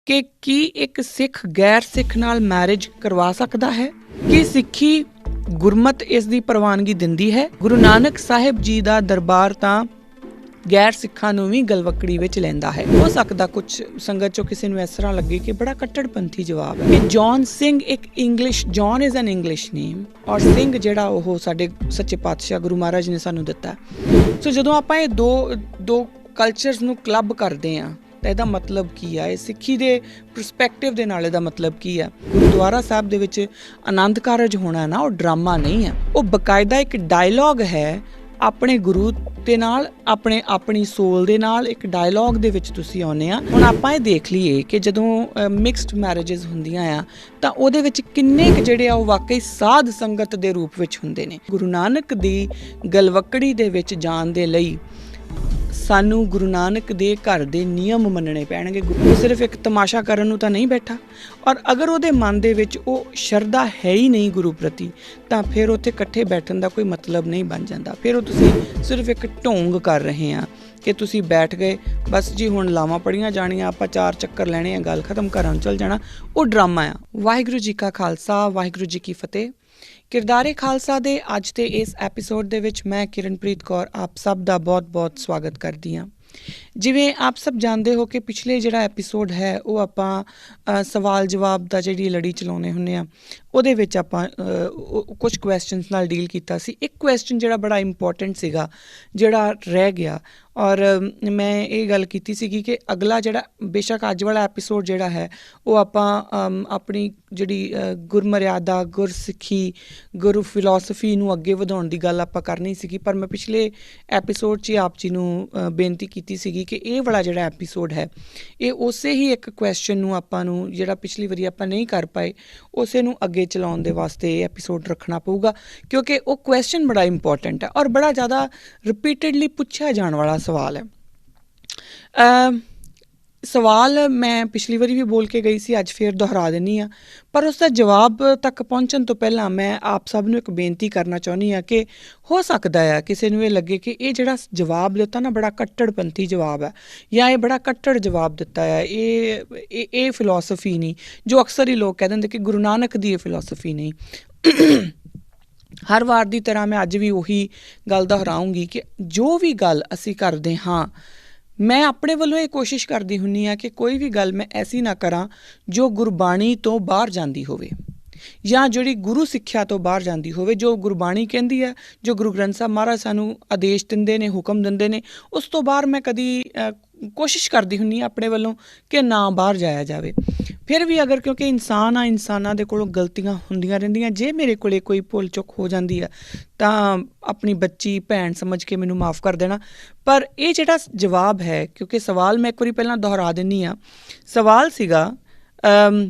ਕਿ ਕੀ ਇੱਕ ਸਿੱਖ ਗੈਰ ਸਿੱਖ ਨਾਲ ਮੈਰਿਜ ਕਰਵਾ ਸਕਦਾ ਹੈ? ਕੀ ਸਿੱਖੀ ਗੁਰਮਤ ਇਸ ਦੀ ਪ੍ਰਵਾਨਗੀ ਦਿੰਦੀ ਹੈ? ਗੁਰੂ ਨਾਨਕ ਸਾਹਿਬ ਜੀ ਦਾ ਦਰਬਾਰ ਤਾਂ ਗੈਰ ਸਿੱਖਾਂ ਨੂੰ ਵੀ ਗਲਵੱਕੜੀ ਵਿੱਚ ਲੈਂਦਾ ਹੈ। ਹੋ ਸਕਦਾ ਕੁਝ ਸੰਗਤ ਚੋਂ ਕਿਸੇ ਨੂੰ ਇਸ ਤਰ੍ਹਾਂ ਲੱਗੇ ਕਿ ਬੜਾ ਕੱਟੜਪੰਥੀ ਜਵਾਬ ਹੈ। ਜੌਨ ਸਿੰਘ ਇੱਕ English, John is an English name, ਔਰ ਸਿੰਘ ਜਿਹੜਾ ਉਹ ਸਾਡੇ ਸੱਚੇ ਪਾਤਸ਼ਾਹ ਗੁਰੂ ਮਹਾਰਾਜ ਨੇ ਸਾਨੂੰ ਦਿੱਤਾ। ਸੋ ਜਦੋਂ ਆਪਾਂ ਇਹ ਦੋ ਕਲਚਰਸ ਨੂੰ ਕਲੱਬ ਕਰਦੇ ਹਾਂ ਤਾਂ ਇਹਦਾ ਮਤਲਬ ਕੀ ਆ? ਇਹ ਸਿੱਖੀ ਦੇ ਪਰਸਪੈਕਟਿਵ ਦੇ ਨਾਲ ਇਹਦਾ ਮਤਲਬ ਕੀ ਆ? ਗੁਰਦੁਆਰਾ ਸਾਹਿਬ ਦੇ ਵਿੱਚ ਆਨੰਦ ਕਾਰਜ ਹੋਣਾ ਨਾ, ਉਹ ਡਰਾਮਾ ਨਹੀਂ ਹੈ, ਉਹ ਬਕਾਇਦਾ ਇੱਕ ਡਾਇਲੋਗ ਹੈ ਆਪਣੇ ਗੁਰੂ ਦੇ ਨਾਲ, ਆਪਣੀ ਸੋਲ ਦੇ ਨਾਲ ਇੱਕ ਡਾਇਲੋਗ ਦੇ ਵਿੱਚ ਤੁਸੀਂ ਆਉਂਦੇ ਆ। ਹੁਣ ਆਪਾਂ ਇਹ ਦੇਖ ਲਈਏ ਕਿ ਜਦੋਂ ਮਿਕਸਡ ਮੈਰਿਜਸ ਹੁੰਦੀਆਂ ਆ ਤਾਂ ਉਹਦੇ ਵਿੱਚ ਕਿੰਨੇ ਕੁ ਜਿਹੜੇ ਆ ਉਹ ਵਾਕਈ ਸਾਧ ਸੰਗਤ ਦੇ ਰੂਪ ਵਿੱਚ ਹੁੰਦੇ ਨੇ। ਗੁਰੂ ਨਾਨਕ ਦੀ ਗਲਵੱਕੜੀ ਦੇ ਵਿੱਚ ਜਾਣ ਦੇ ਲਈ ਸਾਨੂੰ ਗੁਰੂ ਨਾਨਕ ਦੇ ਘਰ ਦੇ ਨਿਯਮ ਮੰਨਣੇ ਪੈਣਗੇ। ਗੁਰੂ ਸਿਰਫ ਇੱਕ ਤਮਾਸ਼ਾ ਕਰਨ ਨੂੰ ਤਾਂ ਨਹੀਂ ਬੈਠਾ, ਔਰ ਅਗਰ ਉਹਦੇ ਮਨ ਦੇ ਵਿੱਚ ਉਹ ਸ਼ਰਧਾ ਹੈ ਹੀ ਨਹੀਂ ਗੁਰੂ ਪ੍ਰਤੀ, ਤਾਂ ਫਿਰ ਉੱਥੇ ਇਕੱਠੇ ਬੈਠਣ ਦਾ ਕੋਈ ਮਤਲਬ ਨਹੀਂ ਬਣ ਜਾਂਦਾ। ਫਿਰ ਉਹ ਤੁਸੀਂ ਸਿਰਫ ਇੱਕ ਢੋਂਗ ਕਰ ਰਹੇ ਆ ਕਿ ਤੁਸੀਂ ਬੈਠ ਗਏ, ਬਸ ਜੀ ਹੁਣ ਲਾਵਾਂ ਪੜੀਆਂ ਜਾਣੀਆਂ, ਆਪਾਂ 4 ਚੱਕਰ ਲੈਣੇ ਆ, ਗੱਲ ਖਤਮ, ਘਰਾਂ ਨੂੰ ਚਲ ਜਾਣਾ। ਉਹ ਡਰਾਮਾ ਆ। ਵਾਹਿਗੁਰੂ ਜੀ ਕਾ ਖਾਲਸਾ, ਵਾਹਿਗੁਰੂ ਜੀ ਕੀ ਫਤਿਹ। ਕਿਰਦਾਰੇ ਖਾਲਸਾ ਦੇ ਅੱਜ ਦੇ ਇਸ ਐਪੀਸੋਡ ਦੇ ਵਿੱਚ ਮੈਂ ਕਿਰਨਪ੍ਰੀਤ ਕੌਰ ਆਪ ਸਭ ਦਾ ਬਹੁਤ-ਬਹੁਤ ਸਵਾਗਤ ਕਰਦੀ ਹਾਂ। ਜਿਵੇਂ ਆਪ ਸਭ ਜਾਣਦੇ ਹੋ ਕਿ ਪਿਛਲੇ ਜਿਹੜਾ ਐਪੀਸੋਡ ਹੈ ਉਹ ਆਪਾਂ ਸਵਾਲ ਜਵਾਬ ਦਾ ਜਿਹੜੀ ਲੜੀ ਚਲਾਉਂਦੇ ਹੁੰਦੇ ਹਾਂ, ਉਹਦੇ ਵਿੱਚ ਆਪਾਂ ਕੁਝ ਕੁਐਸਚਨਸ ਨਾਲ ਡੀਲ ਕੀਤਾ ਸੀ। ਇੱਕ ਕੁਐਸਚਨ ਜਿਹੜਾ ਬੜਾ ਇੰਪੋਰਟੈਂਟ ਸੀਗਾ, ਜਿਹੜਾ ਰਹਿ ਗਿਆ, ਔਰ ਮੈਂ ਇਹ ਗੱਲ ਕੀਤੀ ਸੀਗੀ ਕਿ ਅਗਲਾ ਜਿਹੜਾ ਬੇਸ਼ੱਕ ਅੱਜ ਵਾਲਾ ਐਪੀਸੋਡ ਜਿਹੜਾ ਹੈ ਉਹ ਆਪਾਂ ਆਪਣੀ ਜਿਹੜੀ ਗੁਰਮਰਿਆਦਾ, ਗੁਰਸਿੱਖੀ, ਗੁਰੂ ਫਿਲੋਸਫੀ ਨੂੰ ਅੱਗੇ ਵਧਾਉਣ ਦੀ ਗੱਲ ਆਪਾਂ ਕਰਨੀ ਸੀਗੀ। ਪਰ ਮੈਂ ਪਿਛਲੇ ਐਪੀਸੋਡ 'ਚ ਹੀ ਆਪ ਜੀ ਨੂੰ ਬੇਨਤੀ ਕੀਤੀ ਸੀਗੀ ਕਿ ਇਹ ਵਾਲਾ ਜਿਹੜਾ ਐਪੀਸੋਡ ਹੈ ਇਹ ਉਸੇ ਹੀ ਇੱਕ ਕੁਐਸਚਨ ਨੂੰ ਆਪਾਂ ਨੂੰ, ਜਿਹੜਾ ਪਿਛਲੀ ਵਾਰੀ ਆਪਾਂ ਨਹੀਂ ਕਰ ਪਾਏ, ਉਸੇ ਨੂੰ ਅੱਗੇ ਚਲਾਉਣ ਦੇ ਵਾਸਤੇ ਇਹ ਐਪੀਸੋਡ ਰੱਖਣਾ ਪਊਗਾ, ਕਿਉਂਕਿ ਉਹ ਕੁਐਸਚਨ ਬੜਾ ਇੰਪੋਰਟੈਂਟ ਹੈ ਔਰ ਬੜਾ ਜ਼ਿਆਦਾ ਰਿਪੀਟਡਲੀ ਪੁੱਛਿਆ ਜਾਣ ਵਾਲਾ ਸਵਾਲ ਹੈ। ਸਵਾਲ ਮੈਂ ਪਿਛਲੀ ਵਾਰੀ ਵੀ ਬੋਲ ਕੇ ਗਈ ਸੀ, ਅੱਜ ਫਿਰ ਦੁਹਰਾ ਦਿੰਦੀ ਹਾਂ, ਪਰ ਉਸ ਦਾ ਜਵਾਬ ਤੱਕ ਪਹੁੰਚਣ ਤੋਂ ਪਹਿਲਾਂ ਮੈਂ ਆਪ ਸਭ ਨੂੰ ਇੱਕ ਬੇਨਤੀ ਕਰਨਾ ਚਾਹੁੰਦੀ ਹਾਂ ਕਿ ਹੋ ਸਕਦਾ ਆ ਕਿਸੇ ਨੂੰ ਇਹ ਲੱਗੇ ਕਿ ਇਹ ਜਿਹੜਾ ਜਵਾਬ ਦਿੱਤਾ ਨਾ ਬੜਾ ਕੱਟੜਪੰਥੀ ਜਵਾਬ ਹੈ, ਜਾਂ ਇਹ ਬੜਾ ਕੱਟੜ ਜਵਾਬ ਦਿੱਤਾ ਹੈ, ਇਹ ਫਿਲੋਸਫੀ ਨਹੀਂ, ਜੋ ਅਕਸਰ ਹੀ ਲੋਕ ਕਹਿ ਦਿੰਦੇ ਕਿ ਗੁਰੂ ਨਾਨਕ ਦੀ ਇਹ ਫਿਲੋਸਫੀ ਨਹੀਂ। ਹਰ ਵਾਰ ਦੀ ਤਰ੍ਹਾਂ ਮੈਂ ਅੱਜ ਵੀ ਉਹੀ ਗੱਲ ਦੁਹਰਾਊਂਗੀ ਕਿ ਜੋ ਵੀ ਗੱਲ ਅਸੀਂ ਕਰਦੇ ਹਾਂ, ਮੈਂ ਆਪਣੇ ਵੱਲੋਂ ਇਹ ਕੋਸ਼ਿਸ਼ ਕਰਦੀ ਹੁੰਦੀ ਹਾਂ ਕਿ ਕੋਈ ਵੀ ਗੱਲ ਮੈਂ ਐਸੀ ਨਾ ਕਰਾਂ ਜੋ ਗੁਰਬਾਣੀ ਤੋਂ ਬਾਹਰ ਜਾਂਦੀ ਹੋਵੇ, ਜਾਂ ਜਿਹੜੀ ਗੁਰੂ ਸਿੱਖਿਆ ਤੋਂ ਬਾਹਰ ਜਾਂਦੀ ਹੋਵੇ। ਜੋ ਗੁਰਬਾਣੀ ਕਹਿੰਦੀ ਹੈ, ਜੋ ਗੁਰੂ ਗ੍ਰੰਥ ਸਾਹਿਬ ਮਹਾਰਾਜ ਸਾਨੂੰ ਆਦੇਸ਼ ਦਿੰਦੇ ਨੇ, ਹੁਕਮ ਦਿੰਦੇ ਨੇ, ਉਸ ਤੋਂ ਬਾਹਰ ਮੈਂ ਕਦੀ ਕੋਸ਼ਿਸ਼ ਕਰਦੀ ਹੁੰਦੀ ਹਾਂ ਆਪਣੇ ਵੱਲੋਂ ਕਿ ਨਾ ਬਾਹਰ ਜਾਇਆ ਜਾਵੇ। ਫਿਰ ਵੀ ਅਗਰ, ਕਿਉਂਕਿ ਇਨਸਾਨ ਆ, ਇਨਸਾਨਾਂ ਦੇ ਕੋਲੋਂ ਗਲਤੀਆਂ ਹੁੰਦੀਆਂ ਰਹਿੰਦੀਆਂ, ਜੇ ਮੇਰੇ ਕੋਲੇ ਕੋਈ ਭੁੱਲ ਚੁੱਕ ਹੋ ਜਾਂਦੀ ਆ ਤਾਂ ਆਪਣੀ ਬੱਚੀ ਭੈਣ ਸਮਝ ਕੇ ਮੈਨੂੰ ਮਾफ़ ਕਰ ਦੇਣਾ। ਪਰ ਇਹ ਜਿਹੜਾ ਜਵਾਬ ਹੈ, ਕਿਉਂਕਿ ਸਵਾਲ ਮੈਂ ਇੱਕ ਵਾਰੀ ਪਹਿਲਾਂ ਦੁਹਰਾ ਦਿੰਦੀ ਹਾਂ, ਸਵਾਲ ਸੀਗਾ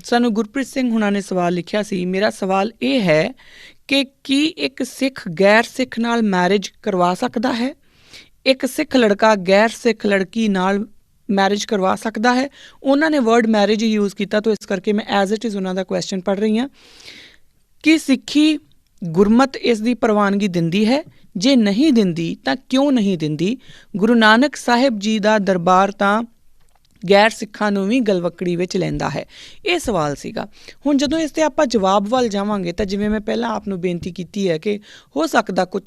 ਸਾਨੂੰ ਗੁਰਪ੍ਰੀਤ ਸਿੰਘ ਹੁਣਾਂ ਨੇ ਸਵਾਲ ਲਿਖਿਆ ਸੀ। ਮੇਰਾ ਸਵਾਲ ਇਹ ਹੈ ਕਿ ਕੀ ਇੱਕ ਸਿੱਖ ਗੈਰ ਸਿੱਖ ਨਾਲ ਮੈਰਿਜ ਕਰਵਾ ਸਕਦਾ ਹੈ? ਇੱਕ ਸਿੱਖ ਲੜਕਾ ਗੈਰ ਸਿੱਖ ਲੜਕੀ ਨਾਲ ਮੈਰਿਜ ਕਰਵਾ ਸਕਦਾ ਹੈ? ਉਹਨਾਂ ਨੇ ਵਰਡ ਮੈਰਿਜ ਯੂਜ਼ ਕੀਤਾ, ਤਾਂ ਇਸ ਕਰਕੇ ਮੈਂ ਐਜ਼ ਇਟ ਇਜ਼ ਉਹਨਾਂ ਦਾ ਕੁਐਸਚਨ ਪੜ੍ਹ ਰਹੀ ਹਾਂ। ਕੀ ਸਿੱਖੀ ਗੁਰਮਤ ਇਸ ਦੀ ਪ੍ਰਵਾਨਗੀ ਦਿੰਦੀ ਹੈ? ਜੇ ਨਹੀਂ ਦਿੰਦੀ ਤਾਂ ਕਿਉਂ ਨਹੀਂ ਦਿੰਦੀ? ਗੁਰੂ ਨਾਨਕ ਸਾਹਿਬ ਜੀ ਦਾ ਦਰਬਾਰ ਤਾਂ ਗੈਰ ਸਿੱਖਾਂ ਨੂੰ ਵੀ ਗਲਵੱਕੜੀ ਵਿੱਚ ਲੈਂਦਾ ਹੈ। ਇਹ ਸਵਾਲ ਸੀਗਾ। ਹੁਣ ਜਦੋਂ ਇਸ 'ਤੇ ਆਪਾਂ ਜਵਾਬ ਵੱਲ ਜਾਵਾਂਗੇ ਤਾਂ ਜਿਵੇਂ ਮੈਂ ਪਹਿਲਾਂ ਆਪ ਨੂੰ ਬੇਨਤੀ ਕੀਤੀ ਹੈ ਕਿ ਹੋ ਸਕਦਾ ਕੁਝ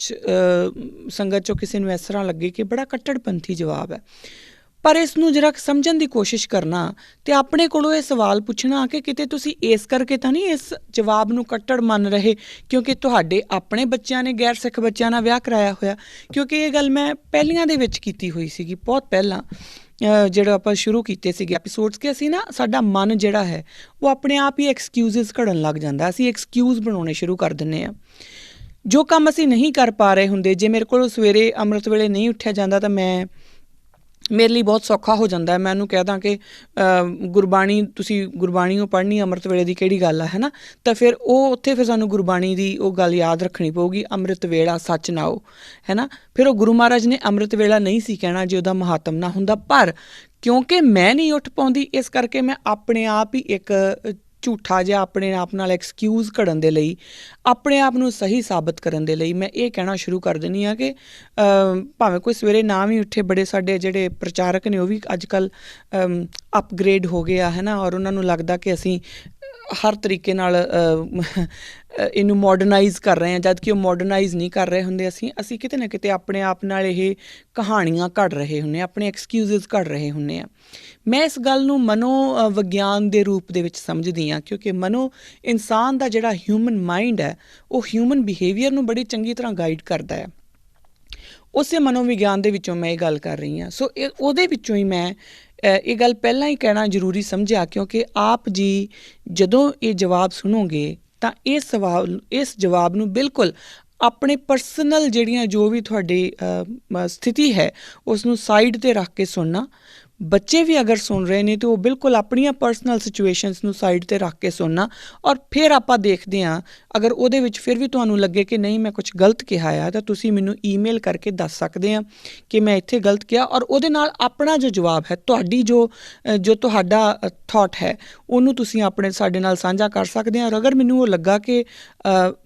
ਸੰਗਤ ਚੋਂ ਕਿਸੇ ਨੂੰ ਇਸ ਤਰ੍ਹਾਂ ਲੱਗੇ ਕਿ ਬੜਾ ਕੱਟੜਪੰਥੀ ਜਵਾਬ ਹੈ, ਪਰ ਇਸ ਨੂੰ ਜਰਾ ਸਮਝਣ ਦੀ ਕੋਸ਼ਿਸ਼ ਕਰਨਾ ਅਤੇ ਆਪਣੇ ਕੋਲੋਂ ਇਹ ਸਵਾਲ ਪੁੱਛਣਾ ਕਿ ਕਿਤੇ ਤੁਸੀਂ ਇਸ ਕਰਕੇ ਤਾਂ ਨਹੀਂ ਇਸ ਜਵਾਬ ਨੂੰ ਕੱਟੜ ਮੰਨ ਰਹੇ ਕਿਉਂਕਿ ਤੁਹਾਡੇ ਆਪਣੇ ਬੱਚਿਆਂ ਨੇ ਗੈਰ ਸਿੱਖ ਬੱਚਿਆਂ ਨਾਲ ਵਿਆਹ ਕਰਾਇਆ ਹੋਇਆ। ਕਿਉਂਕਿ ਇਹ ਗੱਲ ਮੈਂ ਪਹਿਲੀਆਂ ਦੇ ਵਿੱਚ ਕੀਤੀ ਹੋਈ ਸੀਗੀ, ਬਹੁਤ ਪਹਿਲਾਂ ਜਿਹੜਾ ਆਪਾਂ ਸ਼ੁਰੂ ਕੀਤੇ ਸੀਗੇ ਐਪੀਸੋਡਸ, ਕਿ ਅਸੀਂ ਨਾ, ਸਾਡਾ ਮਨ ਜਿਹੜਾ ਹੈ ਉਹ ਆਪਣੇ ਆਪ ਹੀ ਐਕਸਕਿਊਜ਼ਸ ਘੜਨ ਲੱਗ ਜਾਂਦਾ। ਅਸੀਂ ਐਕਸਕਿਊਜ਼ ਬਣਾਉਣੇ ਸ਼ੁਰੂ ਕਰ ਦਿੰਦੇ ਹਾਂ। ਜੋ ਕੰਮ ਅਸੀਂ ਨਹੀਂ ਕਰ ਪਾ ਰਹੇ ਹੁੰਦੇ, ਜੇ ਮੇਰੇ ਕੋਲੋਂ ਸਵੇਰੇ ਅੰਮ੍ਰਿਤ ਵੇਲੇ ਨਹੀਂ ਉੱਠਿਆ ਜਾਂਦਾ ਤਾਂ ਮੇਰੇ ਲਈ ਬਹੁਤ ਸੌਖਾ ਹੋ ਜਾਂਦਾ। ਮੈਂ ਉਹਨੂੰ ਕਹਿ ਦਾਂ ਕਿ ਗੁਰਬਾਣੀ, ਤੁਸੀਂ ਗੁਰਬਾਣੀ ਉਹ ਪੜ੍ਹਨੀ, ਅੰਮ੍ਰਿਤ ਵੇਲੇ ਦੀ ਕਿਹੜੀ ਗੱਲ ਆ, ਹੈ ਨਾ? ਤਾਂ ਫਿਰ ਉਹ ਉੱਥੇ ਫਿਰ ਸਾਨੂੰ ਗੁਰਬਾਣੀ ਦੀ ਉਹ ਗੱਲ ਯਾਦ ਰੱਖਣੀ ਪਊਗੀ, ਅੰਮ੍ਰਿਤ ਵੇਲਾ ਸੱਚ ਨਾਓ, ਹੈ ਨਾ? ਫਿਰ ਉਹ ਗੁਰੂ ਮਹਾਰਾਜ ਨੇ ਅੰਮ੍ਰਿਤ ਵੇਲਾ ਨਹੀਂ ਸੀ ਕਹਿਣਾ ਜੇ ਉਹਦਾ ਮਹਾਤਮ ਨਾ ਹੁੰਦਾ, ਪਰ ਕਿਉਂਕਿ ਮੈਂ ਨਹੀਂ ਉੱਠ ਪਾਉਂਦੀ, ਇਸ ਕਰਕੇ ਮੈਂ ਆਪਣੇ ਆਪ ਹੀ ਇੱਕ ਝੂਠਾ ਜਿਹਾ ਆਪਣੇ ਆਪ ਨਾਲ ਐਕਸਕਿਊਜ਼ ਕਰਨ ਦੇ ਲਈ, ਆਪਣੇ ਆਪ ਨੂੰ ਸਹੀ ਸਾਬਤ ਕਰਨ ਦੇ ਲਈ ਮੈਂ ਇਹ ਕਹਿਣਾ ਸ਼ੁਰੂ ਕਰ ਦਿੰਦੀ ਹਾਂ ਕਿ ਭਾਵੇਂ ਕੋਈ ਸਵੇਰੇ ਨਾ ਵੀ ਉੱਠੇ, ਬੜੇ ਸਾਡੇ ਜਿਹੜੇ ਪ੍ਰਚਾਰਕ ਨੇ ਉਹ ਵੀ ਅੱਜ ਕੱਲ੍ਹ ਅਪਗ੍ਰੇਡ ਹੋ ਗਏ ਆ, ਹੈ ਨਾ, ਔਰ ਉਹਨਾਂ ਨੂੰ ਲੱਗਦਾ ਕਿ ਅਸੀਂ ਹਰ ਤਰੀਕੇ ਨਾਲ ਇਹਨੂੰ ਮੋਡਰਨਾਈਜ਼ ਕਰ ਰਹੇ ਹਾਂ, ਜਦ ਕਿ ਉਹ ਮੋਡਰਨਾਈਜ਼ ਨਹੀਂ ਕਰ ਰਹੇ ਹੁੰਦੇ। ਅਸੀਂ ਕਿਤੇ ਨਾ ਕਿਤੇ ਆਪਣੇ ਆਪ ਨਾਲ ਇਹ ਕਹਾਣੀਆਂ ਘੜ ਰਹੇ ਹੁੰਦੇ ਹਾਂ, ਆਪਣੇ ਐਕਸਕਿਊਜ਼ਸ ਘੜ ਰਹੇ ਹੁੰਦੇ ਹਾਂ। ਮੈਂ ਇਸ ਗੱਲ ਨੂੰ ਮਨੋ ਵਿਗਿਆਨ ਦੇ ਰੂਪ ਦੇ ਵਿੱਚ ਸਮਝਦੀ ਹਾਂ, ਕਿਉਂਕਿ ਇਨਸਾਨ ਦਾ ਜਿਹੜਾ ਹਿਊਮਨ ਮਾਈਂਡ ਹੈ ਉਹ ਹਿਊਮਨ ਬਿਹੇਵੀਅਰ ਨੂੰ ਬੜੀ ਚੰਗੀ ਤਰ੍ਹਾਂ ਗਾਈਡ ਕਰਦਾ ਹੈ। ਉਸੇ ਮਨੋਵਿਗਿਆਨ ਦੇ ਵਿੱਚੋਂ ਮੈਂ ਇਹ ਗੱਲ ਕਰ ਰਹੀ ਹਾਂ। ਸੋ ਉਹਦੇ ਵਿੱਚੋਂ ਹੀ ਮੈਂ ਇਹ ਗੱਲ ਪਹਿਲਾਂ ਹੀ ਕਹਿਣਾ ਜ਼ਰੂਰੀ ਸਮਝਿਆ, ਕਿਉਂਕਿ ਆਪ ਜੀ ਜਦੋਂ ਇਹ ਜਵਾਬ ਸੁਣੋਗੇ ਤਾਂ ਇਸ ਜਵਾਬ ਨੂੰ ਬਿਲਕੁਲ ਆਪਣੇ ਪਰਸਨਲ ਜਿਹੜੀਆਂ ਜੋ ਵੀ ਤੁਹਾਡੀ ਸਥਿਤੀ ਹੈ ਉਸ ਨੂੰ ਸਾਈਡ 'ਤੇ ਰੱਖ ਕੇ ਸੁਣਨਾ। ਬੱਚੇ ਵੀ ਅਗਰ ਸੁਣ ਰਹੇ ਨੇ ਤਾਂ ਉਹ ਬਿਲਕੁਲ ਆਪਣੀਆਂ ਪਰਸਨਲ ਸਿਚੁਏਸ਼ਨਸ ਨੂੰ ਸਾਈਡ 'ਤੇ ਰੱਖ ਕੇ ਸੁਣਨਾ, ਔਰ ਫਿਰ ਆਪਾਂ ਦੇਖਦੇ ਹਾਂ ਅਗਰ ਉਹਦੇ ਵਿੱਚ ਫਿਰ ਵੀ ਤੁਹਾਨੂੰ ਲੱਗੇ ਕਿ ਨਹੀਂ ਮੈਂ ਕੁਛ ਗਲਤ ਕਿਹਾ ਆ ਤਾਂ ਤੁਸੀਂ ਮੈਨੂੰ ਈਮੇਲ ਕਰਕੇ ਦੱਸ ਸਕਦੇ ਆ ਕਿ ਮੈਂ ਇੱਥੇ ਗਲਤ ਕਿਹਾ, ਔਰ ਉਹਦੇ ਨਾਲ ਆਪਣਾ ਜੋ ਜਵਾਬ ਹੈ, ਤੁਹਾਡੀ ਜੋ ਤੁਹਾਡਾ ਥਾਟ ਹੈ ਉਹਨੂੰ ਤੁਸੀਂ ਸਾਡੇ ਨਾਲ ਸਾਂਝਾ ਕਰ ਸਕਦੇ ਹਾਂ। ਔਰ ਅਗਰ ਮੈਨੂੰ ਉਹ ਲੱਗਾ ਕਿ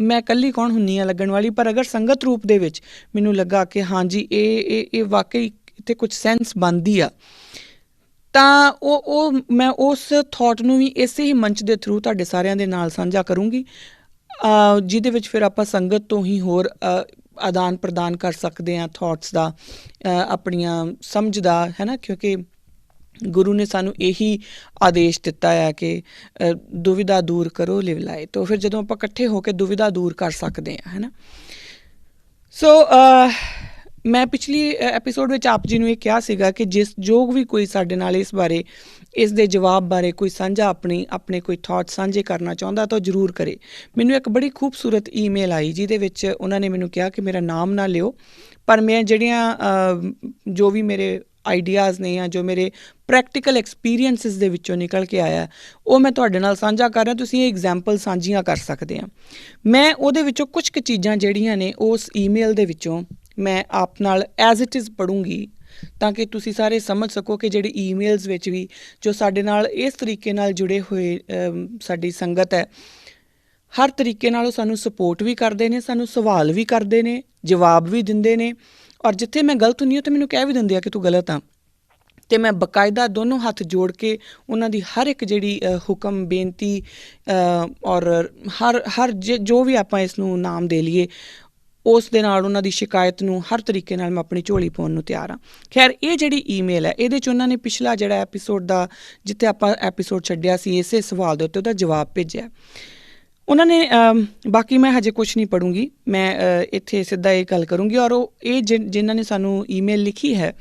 ਮੈਂ ਇਕੱਲੀ ਕੌਣ ਹੁੰਦੀ ਹਾਂ ਲੱਗਣ ਵਾਲੀ, ਪਰ ਅਗਰ ਸੰਗਤ ਰੂਪ ਦੇ ਵਿੱਚ ਮੈਨੂੰ ਲੱਗਾ ਕਿ ਹਾਂਜੀ ਇਹ ਵਾਕਈ ਇੱਥੇ ਕੁਛ ਸੈਂਸ ਬਣਦੀ ਆ, ਤਾਂ ਮੈਂ ਉਸ ਥਾਟ ਨੂੰ ਵੀ ਇਸੇ ਹੀ ਮੰਚ ਦੇ ਥਰੂ ਤੁਹਾਡੇ ਸਾਰਿਆਂ ਦੇ ਨਾਲ ਸਾਂਝਾ ਕਰੂੰਗੀ, ਜਿਹਦੇ ਵਿੱਚ ਫਿਰ ਆਪਾਂ ਸੰਗਤ ਤੋਂ ਹੀ ਹੋਰ ਆਦਾਨ ਪ੍ਰਦਾਨ ਕਰ ਸਕਦੇ ਹਾਂ ਥਾਟਸ ਦਾ, ਆਪਣੀਆਂ ਸਮਝ ਦਾ, ਹੈ ਨਾ, ਕਿਉਂਕਿ ਗੁਰੂ ਨੇ ਸਾਨੂੰ ਇਹੀ ਆਦੇਸ਼ ਦਿੱਤਾ ਹੈ ਕਿ ਦੁਵਿਧਾ ਦੂਰ ਕਰੋ ਲਿਵ ਲਾਏ। ਤਾਂ ਫਿਰ ਜਦੋਂ ਆਪਾਂ ਇਕੱਠੇ ਹੋ ਕੇ ਦੁਵਿਧਾ ਦੂਰ ਕਰ ਸਕਦੇ ਹਾਂ, ਹੈ ਨਾ। ਸੋ ਮੈਂ ਪਿਛਲੀ ਐਪੀਸੋਡ ਵਿੱਚ ਆਪ ਜੀ ਨੂੰ ਇਹ ਕਿਹਾ ਸੀਗਾ ਕਿ ਜੋ ਵੀ ਕੋਈ ਸਾਡੇ ਨਾਲ ਇਸ ਦੇ ਜਵਾਬ ਬਾਰੇ ਕੋਈ ਸਾਂਝਾ ਆਪਣੇ ਕੋਈ ਥਾਟ ਸਾਂਝੇ ਕਰਨਾ ਚਾਹੁੰਦਾ ਤਾਂ ਉਹ ਜ਼ਰੂਰ ਕਰੇ। ਮੈਨੂੰ ਇੱਕ ਬੜੀ ਖੂਬਸੂਰਤ ਈਮੇਲ ਆਈ ਜਿਹਦੇ ਵਿੱਚ ਉਹਨਾਂ ਨੇ ਮੈਨੂੰ ਕਿਹਾ ਕਿ ਮੇਰਾ ਨਾਮ ਨਾ ਲਿਓ, ਪਰ ਮੈਂ ਜਿਹੜੀਆਂ ਜੋ ਵੀ ਮੇਰੇ ਆਈਡੀਆਜ਼ ਨੇ ਜਾਂ ਜੋ ਮੇਰੇ ਪ੍ਰੈਕਟੀਕਲ ਐਕਸਪੀਰੀਅੰਸਿਸ ਦੇ ਵਿੱਚੋਂ ਨਿਕਲ ਕੇ ਆਇਆ ਉਹ ਮੈਂ ਤੁਹਾਡੇ ਨਾਲ ਸਾਂਝਾ ਕਰ ਰਿਹਾ। ਤੁਸੀਂ ਇਹ ਐਗਜ਼ਾਮਪਲ ਸਾਂਝੀਆਂ ਕਰ ਸਕਦੇ ਆ। ਮੈਂ ਉਹਦੇ ਵਿੱਚੋਂ ਕੁਛ ਕੁ ਚੀਜ਼ਾਂ ਜਿਹੜੀਆਂ ਨੇ ਉਸ ਈਮੇਲ ਦੇ ਵਿੱਚੋਂ ਮੈਂ ਆਪ ਨਾਲ ਐਜ਼ ਇਟ ਇਜ਼ ਪੜ੍ਹੂੰਗੀ ਤਾਂ ਕਿ ਤੁਸੀਂ ਸਾਰੇ ਸਮਝ ਸਕੋ ਕਿ ਜਿਹੜੀ ਈਮੇਲਸ ਵਿੱਚ ਵੀ ਜੋ ਸਾਡੇ ਨਾਲ ਇਸ ਤਰੀਕੇ ਨਾਲ ਜੁੜੇ ਹੋਏ ਸਾਡੀ ਸੰਗਤ ਹੈ, ਹਰ ਤਰੀਕੇ ਨਾਲ ਉਹ ਸਾਨੂੰ ਸਪੋਰਟ ਵੀ ਕਰਦੇ ਨੇ, ਸਾਨੂੰ ਸਵਾਲ ਵੀ ਕਰਦੇ ਨੇ, ਜਵਾਬ ਵੀ ਦਿੰਦੇ ਨੇ, ਔਰ ਜਿੱਥੇ ਮੈਂ ਗਲਤ ਹੁੰਦੀ ਹਾਂ ਤਾਂ ਮੈਨੂੰ ਕਹਿ ਵੀ ਦਿੰਦੇ ਆ ਕਿ ਤੂੰ ਗਲਤ ਆ। ਅਤੇ ਮੈਂ ਬਾਕਾਇਦਾ ਦੋਨੋਂ ਹੱਥ ਜੋੜ ਕੇ ਉਹਨਾਂ ਦੀ ਹਰ ਇੱਕ ਜਿਹੜੀ ਹੁਕਮ ਬੇਨਤੀ ਔਰ ਹਰ ਜੋ ਵੀ ਆਪਾਂ ਇਸ ਨੂੰ ਨਾਮ ਦੇ ਲਈਏ ਉਸ ਦੇ ਨਾਲ ਉਹਨਾਂ ਦੀ ਸ਼ਿਕਾਇਤ ਨੂੰ ਹਰ ਤਰੀਕੇ ਨਾਲ ਮੈਂ ਆਪਣੀ ਝੋਲੀ ਪਾਉਣ ਨੂੰ ਤਿਆਰ ਹਾਂ। ਖੈਰ ਇਹ ਜਿਹੜੀ ਈਮੇਲ ਹੈ ਇਹਦੇ 'ਚ ਉਹਨਾਂ ਨੇ ਪਿਛਲਾ ਜਿਹੜਾ ਐਪੀਸੋਡ ਦਾ ਜਿੱਥੇ ਆਪਾਂ ਐਪੀਸੋਡ ਛੱਡਿਆ ਸੀ ਇਸੇ ਸਵਾਲ ਦੇ ਉੱਤੇ ਉਹਦਾ ਜਵਾਬ ਭੇਜਿਆ ਉਹਨਾਂ ਨੇ। ਬਾਕੀ ਮੈਂ ਹਜੇ ਕੁਛ ਨਹੀਂ ਪੜ੍ਹੂੰਗੀ, ਮੈਂ ਇੱਥੇ ਸਿੱਧਾ ਇਹ ਗੱਲ ਕਰੂੰਗੀ। ਔਰ ਉਹ ਇਹ ਜਿਨ੍ਹਾਂ ਨੇ ਸਾਨੂੰ ਈਮੇਲ ਲਿਖੀ ਹੈ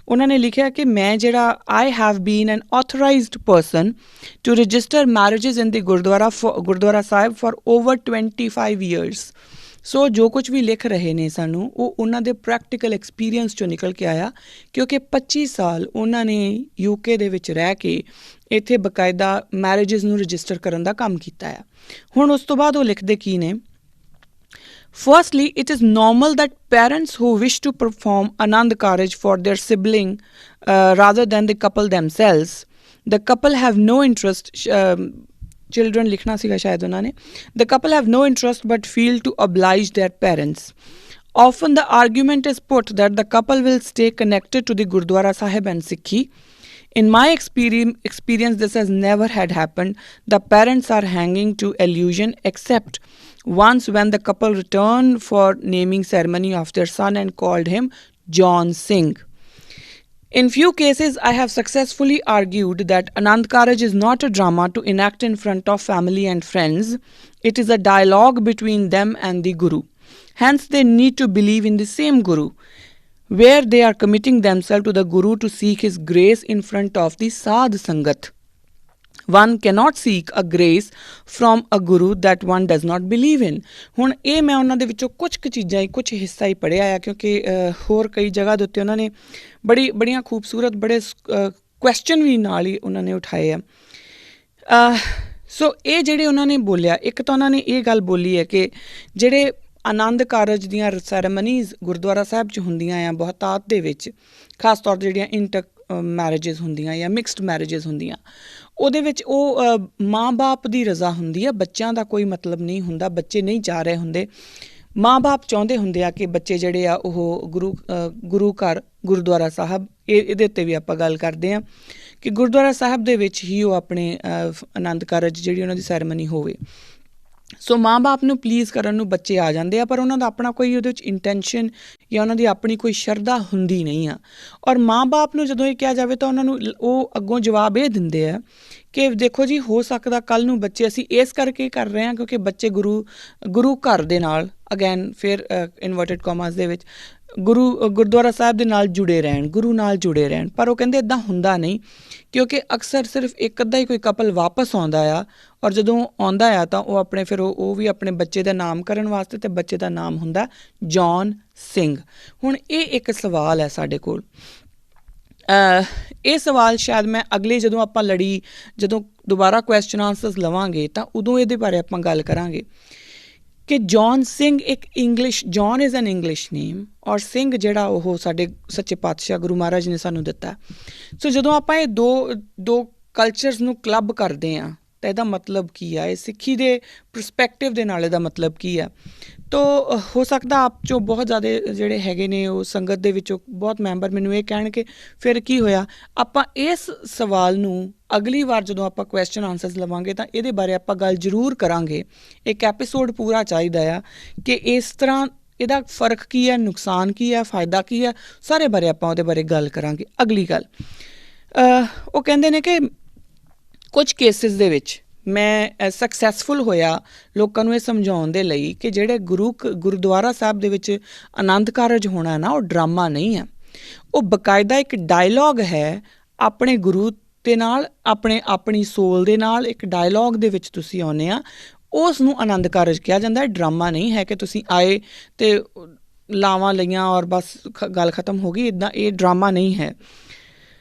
ਉਹਨਾਂ ਨੇ ਲਿਖਿਆ ਕਿ ਮੈਂ ਜਿਹੜਾ I have been an authorized person to register marriages in the Gurdwara Sahib for over 25 years। ਸੋ ਜੋ ਕੁਝ ਵੀ ਲਿਖ ਰਹੇ ਨੇ ਸਾਨੂੰ ਉਹ ਉਹਨਾਂ ਦੇ ਪ੍ਰੈਕਟੀਕਲ ਐਕਸਪੀਰੀਅੰਸ 'ਚੋਂ ਨਿਕਲ ਕੇ ਆਇਆ, ਕਿਉਂਕਿ 25 ਸਾਲ ਉਹਨਾਂ ਨੇ UK ਦੇ ਵਿੱਚ ਰਹਿ ਕੇ ਇੱਥੇ ਬਕਾਇਦਾ ਮੈਰਿਜਿਸ ਨੂੰ ਰਜਿਸਟਰ ਕਰਨ ਦਾ ਕੰਮ ਕੀਤਾ ਆ। ਹੁਣ ਉਸ ਤੋਂ ਬਾਅਦ ਉਹ ਲਿਖਦੇ ਕੀ ਨੇ, Firstly, it is normal that parents who wish to perform Anand Karaj for their sibling rather than the couple themselves, the couple have no interest, children likhna siga shayad unna ne, the couple have no interest but feel to oblige their parents. Often the argument is put that the couple will stay connected to the Gurdwara Sahib and Sikhi. In my experience, this has never had happened. The parents are hanging to illusion except once when the couple returned for naming ceremony of their son and called him John Singh. In few cases, I have successfully argued that Anand Karaj is not a drama to enact in front of family and friends. It is a dialogue between them and the Guru. Hence, they need to believe in the same Guru, where they are committing themselves to the Guru to seek his grace in front of the Sadh Sangat. One cannot seek a grace from a Guru that one does not believe in. ਹੁਣ ਇਹ ਮੈਂ ਉਹਨਾਂ ਦੇ ਵਿੱਚੋਂ ਕੁਝ ਕੁ ਚੀਜ਼ਾਂ ਹੀ ਕੁਝ ਹਿੱਸਾ ਹੀ ਪੜ੍ਹਿਆ ਆ, ਕਿਉਂਕਿ ਹੋਰ ਕਈ ਜਗ੍ਹਾ ਦੇ ਉੱਤੇ ਉਹਨਾਂ ਨੇ ਬੜੀਆਂ ਖੂਬਸੂਰਤ ਬੜੇ ਕੁਐਸਚਨ ਵੀ ਨਾਲ ਹੀ ਉਹਨਾਂ ਨੇ ਉਠਾਏ ਆ। ਸੋ ਇਹ ਜਿਹੜੇ ਉਹਨਾਂ ਨੇ ਬੋਲਿਆ, ਇੱਕ ਤਾਂ ਉਹਨਾਂ ਨੇ ਇਹ ਗੱਲ ਬੋਲੀ ਹੈ ਕਿ ਜਿਹੜੇ ਆਨੰਦ ਕਾਰਜ ਦੀਆਂ ਸੈਰੇਮਨੀਜ਼ ਗੁਰਦੁਆਰਾ ਸਾਹਿਬ 'ਚ ਹੁੰਦੀਆਂ ਆ ਬਹੁਤਾਤ ਦੇ ਵਿੱਚ, ਖਾਸ ਤੌਰ 'ਤੇ ਜਿਹੜੀਆਂ ਇੰਟਰ ਮੈਰਿਜਿਸ ਹੁੰਦੀਆਂ ਜਾਂ ਮਿਕਸਡ ਮੈਰਿਜਿਸ ਹੁੰਦੀਆਂ, ਉਹਦੇ ਵਿੱਚ ਉਹ ਮਾਂ-ਬਾਪ ਦੀ ਰਜ਼ਾ ਹੁੰਦੀ ਆ, ਬੱਚਿਆਂ ਦਾ ਕੋਈ ਮਤਲਬ ਨਹੀਂ ਹੁੰਦਾ, ਬੱਚੇ ਨਹੀਂ ਚਾਹ ਰਹੇ ਹੁੰਦੇ। ਮਾਂ-ਬਾਪ ਚਾਹੁੰਦੇ ਹੁੰਦੇ ਆ ਕਿ ਬੱਚੇ ਜਿਹੜੇ ਆ ਉਹ ਗੁਰੂ ਘਰ ਗੁਰਦੁਆਰਾ ਸਾਹਿਬ, ਇਹਦੇ ਉੱਤੇ ਵੀ ਆਪਾਂ ਗੱਲ ਕਰਦੇ ਹਾਂ ਕਿ ਗੁਰਦੁਆਰਾ ਸਾਹਿਬ ਦੇ ਵਿੱਚ ਹੀ ਉਹ ਆਪਣੇ ਆਨੰਦ ਕਾਰਜ ਜਿਹੜੀ ਉਹਨਾਂ ਦੀ ਸੈਰੇਮਨੀ ਹੋਵੇ। ਸੋ ਮਾਂ-ਬਾਪ ਨੂੰ ਪਲੀਜ਼ ਕਰਨ ਨੂੰ ਬੱਚੇ ਆ ਜਾਂਦੇ ਆ, ਪਰ ਉਹਨਾਂ ਦਾ ਆਪਣਾ ਕੋਈ ਉਹਦੇ ਵਿੱਚ ਇੰਟੈਂਸ਼ਨ ਜਾਂ ਉਹਨਾਂ ਦੀ ਆਪਣੀ ਕੋਈ ਸ਼ਰਧਾ ਹੁੰਦੀ ਨਹੀਂ ਆ। ਔਰ ਮਾਂ-ਬਾਪ ਨੂੰ ਜਦੋਂ ਇਹ ਕਿਹਾ ਜਾਵੇ ਤਾਂ ਉਹਨਾਂ ਨੂੰ ਉਹ ਅੱਗੋਂ ਜਵਾਬ ਇਹ ਦਿੰਦੇ ਆ ਕਿ ਦੇਖੋ ਜੀ, ਹੋ ਸਕਦਾ ਕੱਲ੍ਹ ਨੂੰ ਬੱਚੇ, ਅਸੀਂ ਇਸ ਕਰਕੇ ਕਰ ਰਹੇ ਹਾਂ ਕਿਉਂਕਿ ਬੱਚੇ ਗੁਰੂ ਘਰ ਦੇ ਨਾਲ, ਅਗੈਨ ਫਿਰ ਇਨਵਰਟਡ ਕਾਮਾਸ ਦੇ ਵਿੱਚ, ਗੁਰਦੁਆਰਾ ਸਾਹਿਬ ਦੇ ਨਾਲ ਜੁੜੇ ਰਹਿਣ, ਗੁਰੂ ਨਾਲ ਜੁੜੇ ਰਹਿਣ। ਪਰ ਉਹ ਕਹਿੰਦੇ ਇੱਦਾਂ ਹੁੰਦਾ ਨਹੀਂ, ਕਿਉਂਕਿ ਅਕਸਰ ਸਿਰਫ ਇੱਕ ਅੱਧਾ ਹੀ ਕੋਈ ਕਪਲ ਵਾਪਸ ਆਉਂਦਾ ਆ, ਔਰ ਜਦੋਂ ਆਉਂਦਾ ਆ ਤਾਂ ਉਹ ਆਪਣੇ ਫਿਰ ਉਹ ਵੀ ਆਪਣੇ ਬੱਚੇ ਦਾ ਨਾਮਕਰਨ ਵਾਸਤੇ, ਅਤੇ ਬੱਚੇ ਦਾ ਨਾਮ ਹੁੰਦਾ ਜੌਨ ਸਿੰਘ। ਹੁਣ ਇਹ ਇੱਕ ਸਵਾਲ ਹੈ ਸਾਡੇ ਕੋਲ, ਇਹ ਸਵਾਲ ਸ਼ਾਇਦ ਮੈਂ ਅਗਲੇ ਜਦੋਂ ਦੁਬਾਰਾ ਕੁਐਸਚਨ ਆਨਸਰਸ ਲਵਾਂਗੇ ਤਾਂ ਉਦੋਂ ਇਹਦੇ ਬਾਰੇ ਆਪਾਂ ਗੱਲ ਕਰਾਂਗੇ ਕਿ ਜੌਨ ਸਿੰਘ ਇੱਕ John is an English name, ਔਰ ਸਿੰਘ ਜਿਹੜਾ ਉਹ ਸਾਡੇ ਸੱਚੇ ਪਾਤਸ਼ਾਹ ਗੁਰੂ ਮਹਾਰਾਜ ਨੇ ਸਾਨੂੰ ਦਿੱਤਾ। ਸੋ ਜਦੋਂ ਆਪਾਂ ਇਹ ਦੋ ਕਲਚਰਸ ਨੂੰ ਕਲੱਬ ਕਰਦੇ ਹਾਂ ਤਾਂ ਇਹਦਾ ਮਤਲਬ ਕੀ ਆ, ਇਹ ਸਿੱਖੀ ਦੇ ਪਰਸਪੈਕਟਿਵ ਦੇ ਨਾਲ ਇਹਦਾ ਮਤਲਬ ਕੀ ਆ। ਤਾਂ ਹੋ ਸਕਦਾ ਆਪ 'ਚੋਂ ਬਹੁਤ ਜ਼ਿਆਦਾ ਜਿਹੜੇ ਹੈਗੇ ਨੇ ਉਹ ਸੰਗਤ ਦੇ ਵਿੱਚੋਂ ਬਹੁਤ ਮੈਂਬਰ ਮੈਨੂੰ ਇਹ ਕਹਿਣ ਕਿ ਫਿਰ ਕੀ ਹੋਇਆ। ਆਪਾਂ ਇਸ ਸਵਾਲ ਨੂੰ ਅਗਲੀ ਵਾਰ ਜਦੋਂ ਆਪਾਂ ਕੁਐਸਚਨ ਆਨਸਰਸ ਲਵਾਂਗੇ ਤਾਂ ਇਹਦੇ ਬਾਰੇ ਆਪਾਂ ਗੱਲ ਜ਼ਰੂਰ ਕਰਾਂਗੇ। ਇੱਕ ਐਪੀਸੋਡ ਪੂਰਾ ਚਾਹੀਦਾ ਆ ਕਿ ਇਸ ਤਰ੍ਹਾਂ ਇਹਦਾ ਫ਼ਰਕ ਕੀ ਹੈ, ਨੁਕਸਾਨ ਕੀ ਹੈ, ਫਾਇਦਾ ਕੀ ਹੈ, ਸਾਰੇ ਬਾਰੇ ਆਪਾਂ ਉਹਦੇ ਬਾਰੇ ਗੱਲ ਕਰਾਂਗੇ। ਅਗਲੀ ਗੱਲ, ਉਹ ਕਹਿੰਦੇ ਨੇ ਕਿ ਕੁਝ ਕੇਸਿਸ ਦੇ ਵਿੱਚ ਮੈਂ ਸਕਸੈਸਫੁਲ ਹੋਇਆ ਲੋਕਾਂ ਨੂੰ ਇਹ ਸਮਝਾਉਣ ਦੇ ਲਈ ਕਿ ਜਿਹੜੇ ਗੁਰਦੁਆਰਾ ਸਾਹਿਬ ਦੇ ਵਿੱਚ ਆਨੰਦ ਕਾਰਜ ਹੋਣਾ ਨਾ, ਉਹ ਡਰਾਮਾ ਨਹੀਂ ਹੈ, ਉਹ ਬਕਾਇਦਾ ਇੱਕ ਡਾਇਲੋਗ ਹੈ ਆਪਣੇ ਗੁਰੂ ਦੇ ਨਾਲ, ਆਪਣੀ ਸੋਲ ਦੇ ਨਾਲ ਇੱਕ ਡਾਇਲੋਗ ਦੇ ਵਿੱਚ ਤੁਸੀਂ ਆਉਂਦੇ ਆ, ਉਸ ਨੂੰ ਆਨੰਦ ਕਾਰਜ ਕਿਹਾ ਜਾਂਦਾ ਹੈ। ਡਰਾਮਾ ਨਹੀਂ ਹੈ ਕਿ ਤੁਸੀਂ ਆਏ ਅਤੇ ਲਾਵਾਂ ਲਈਆਂ ਔਰ ਬਸ ਗੱਲ ਖਤਮ ਹੋ ਗਈ, ਇੱਦਾਂ ਇਹ ਡਰਾਮਾ ਨਹੀਂ ਹੈ।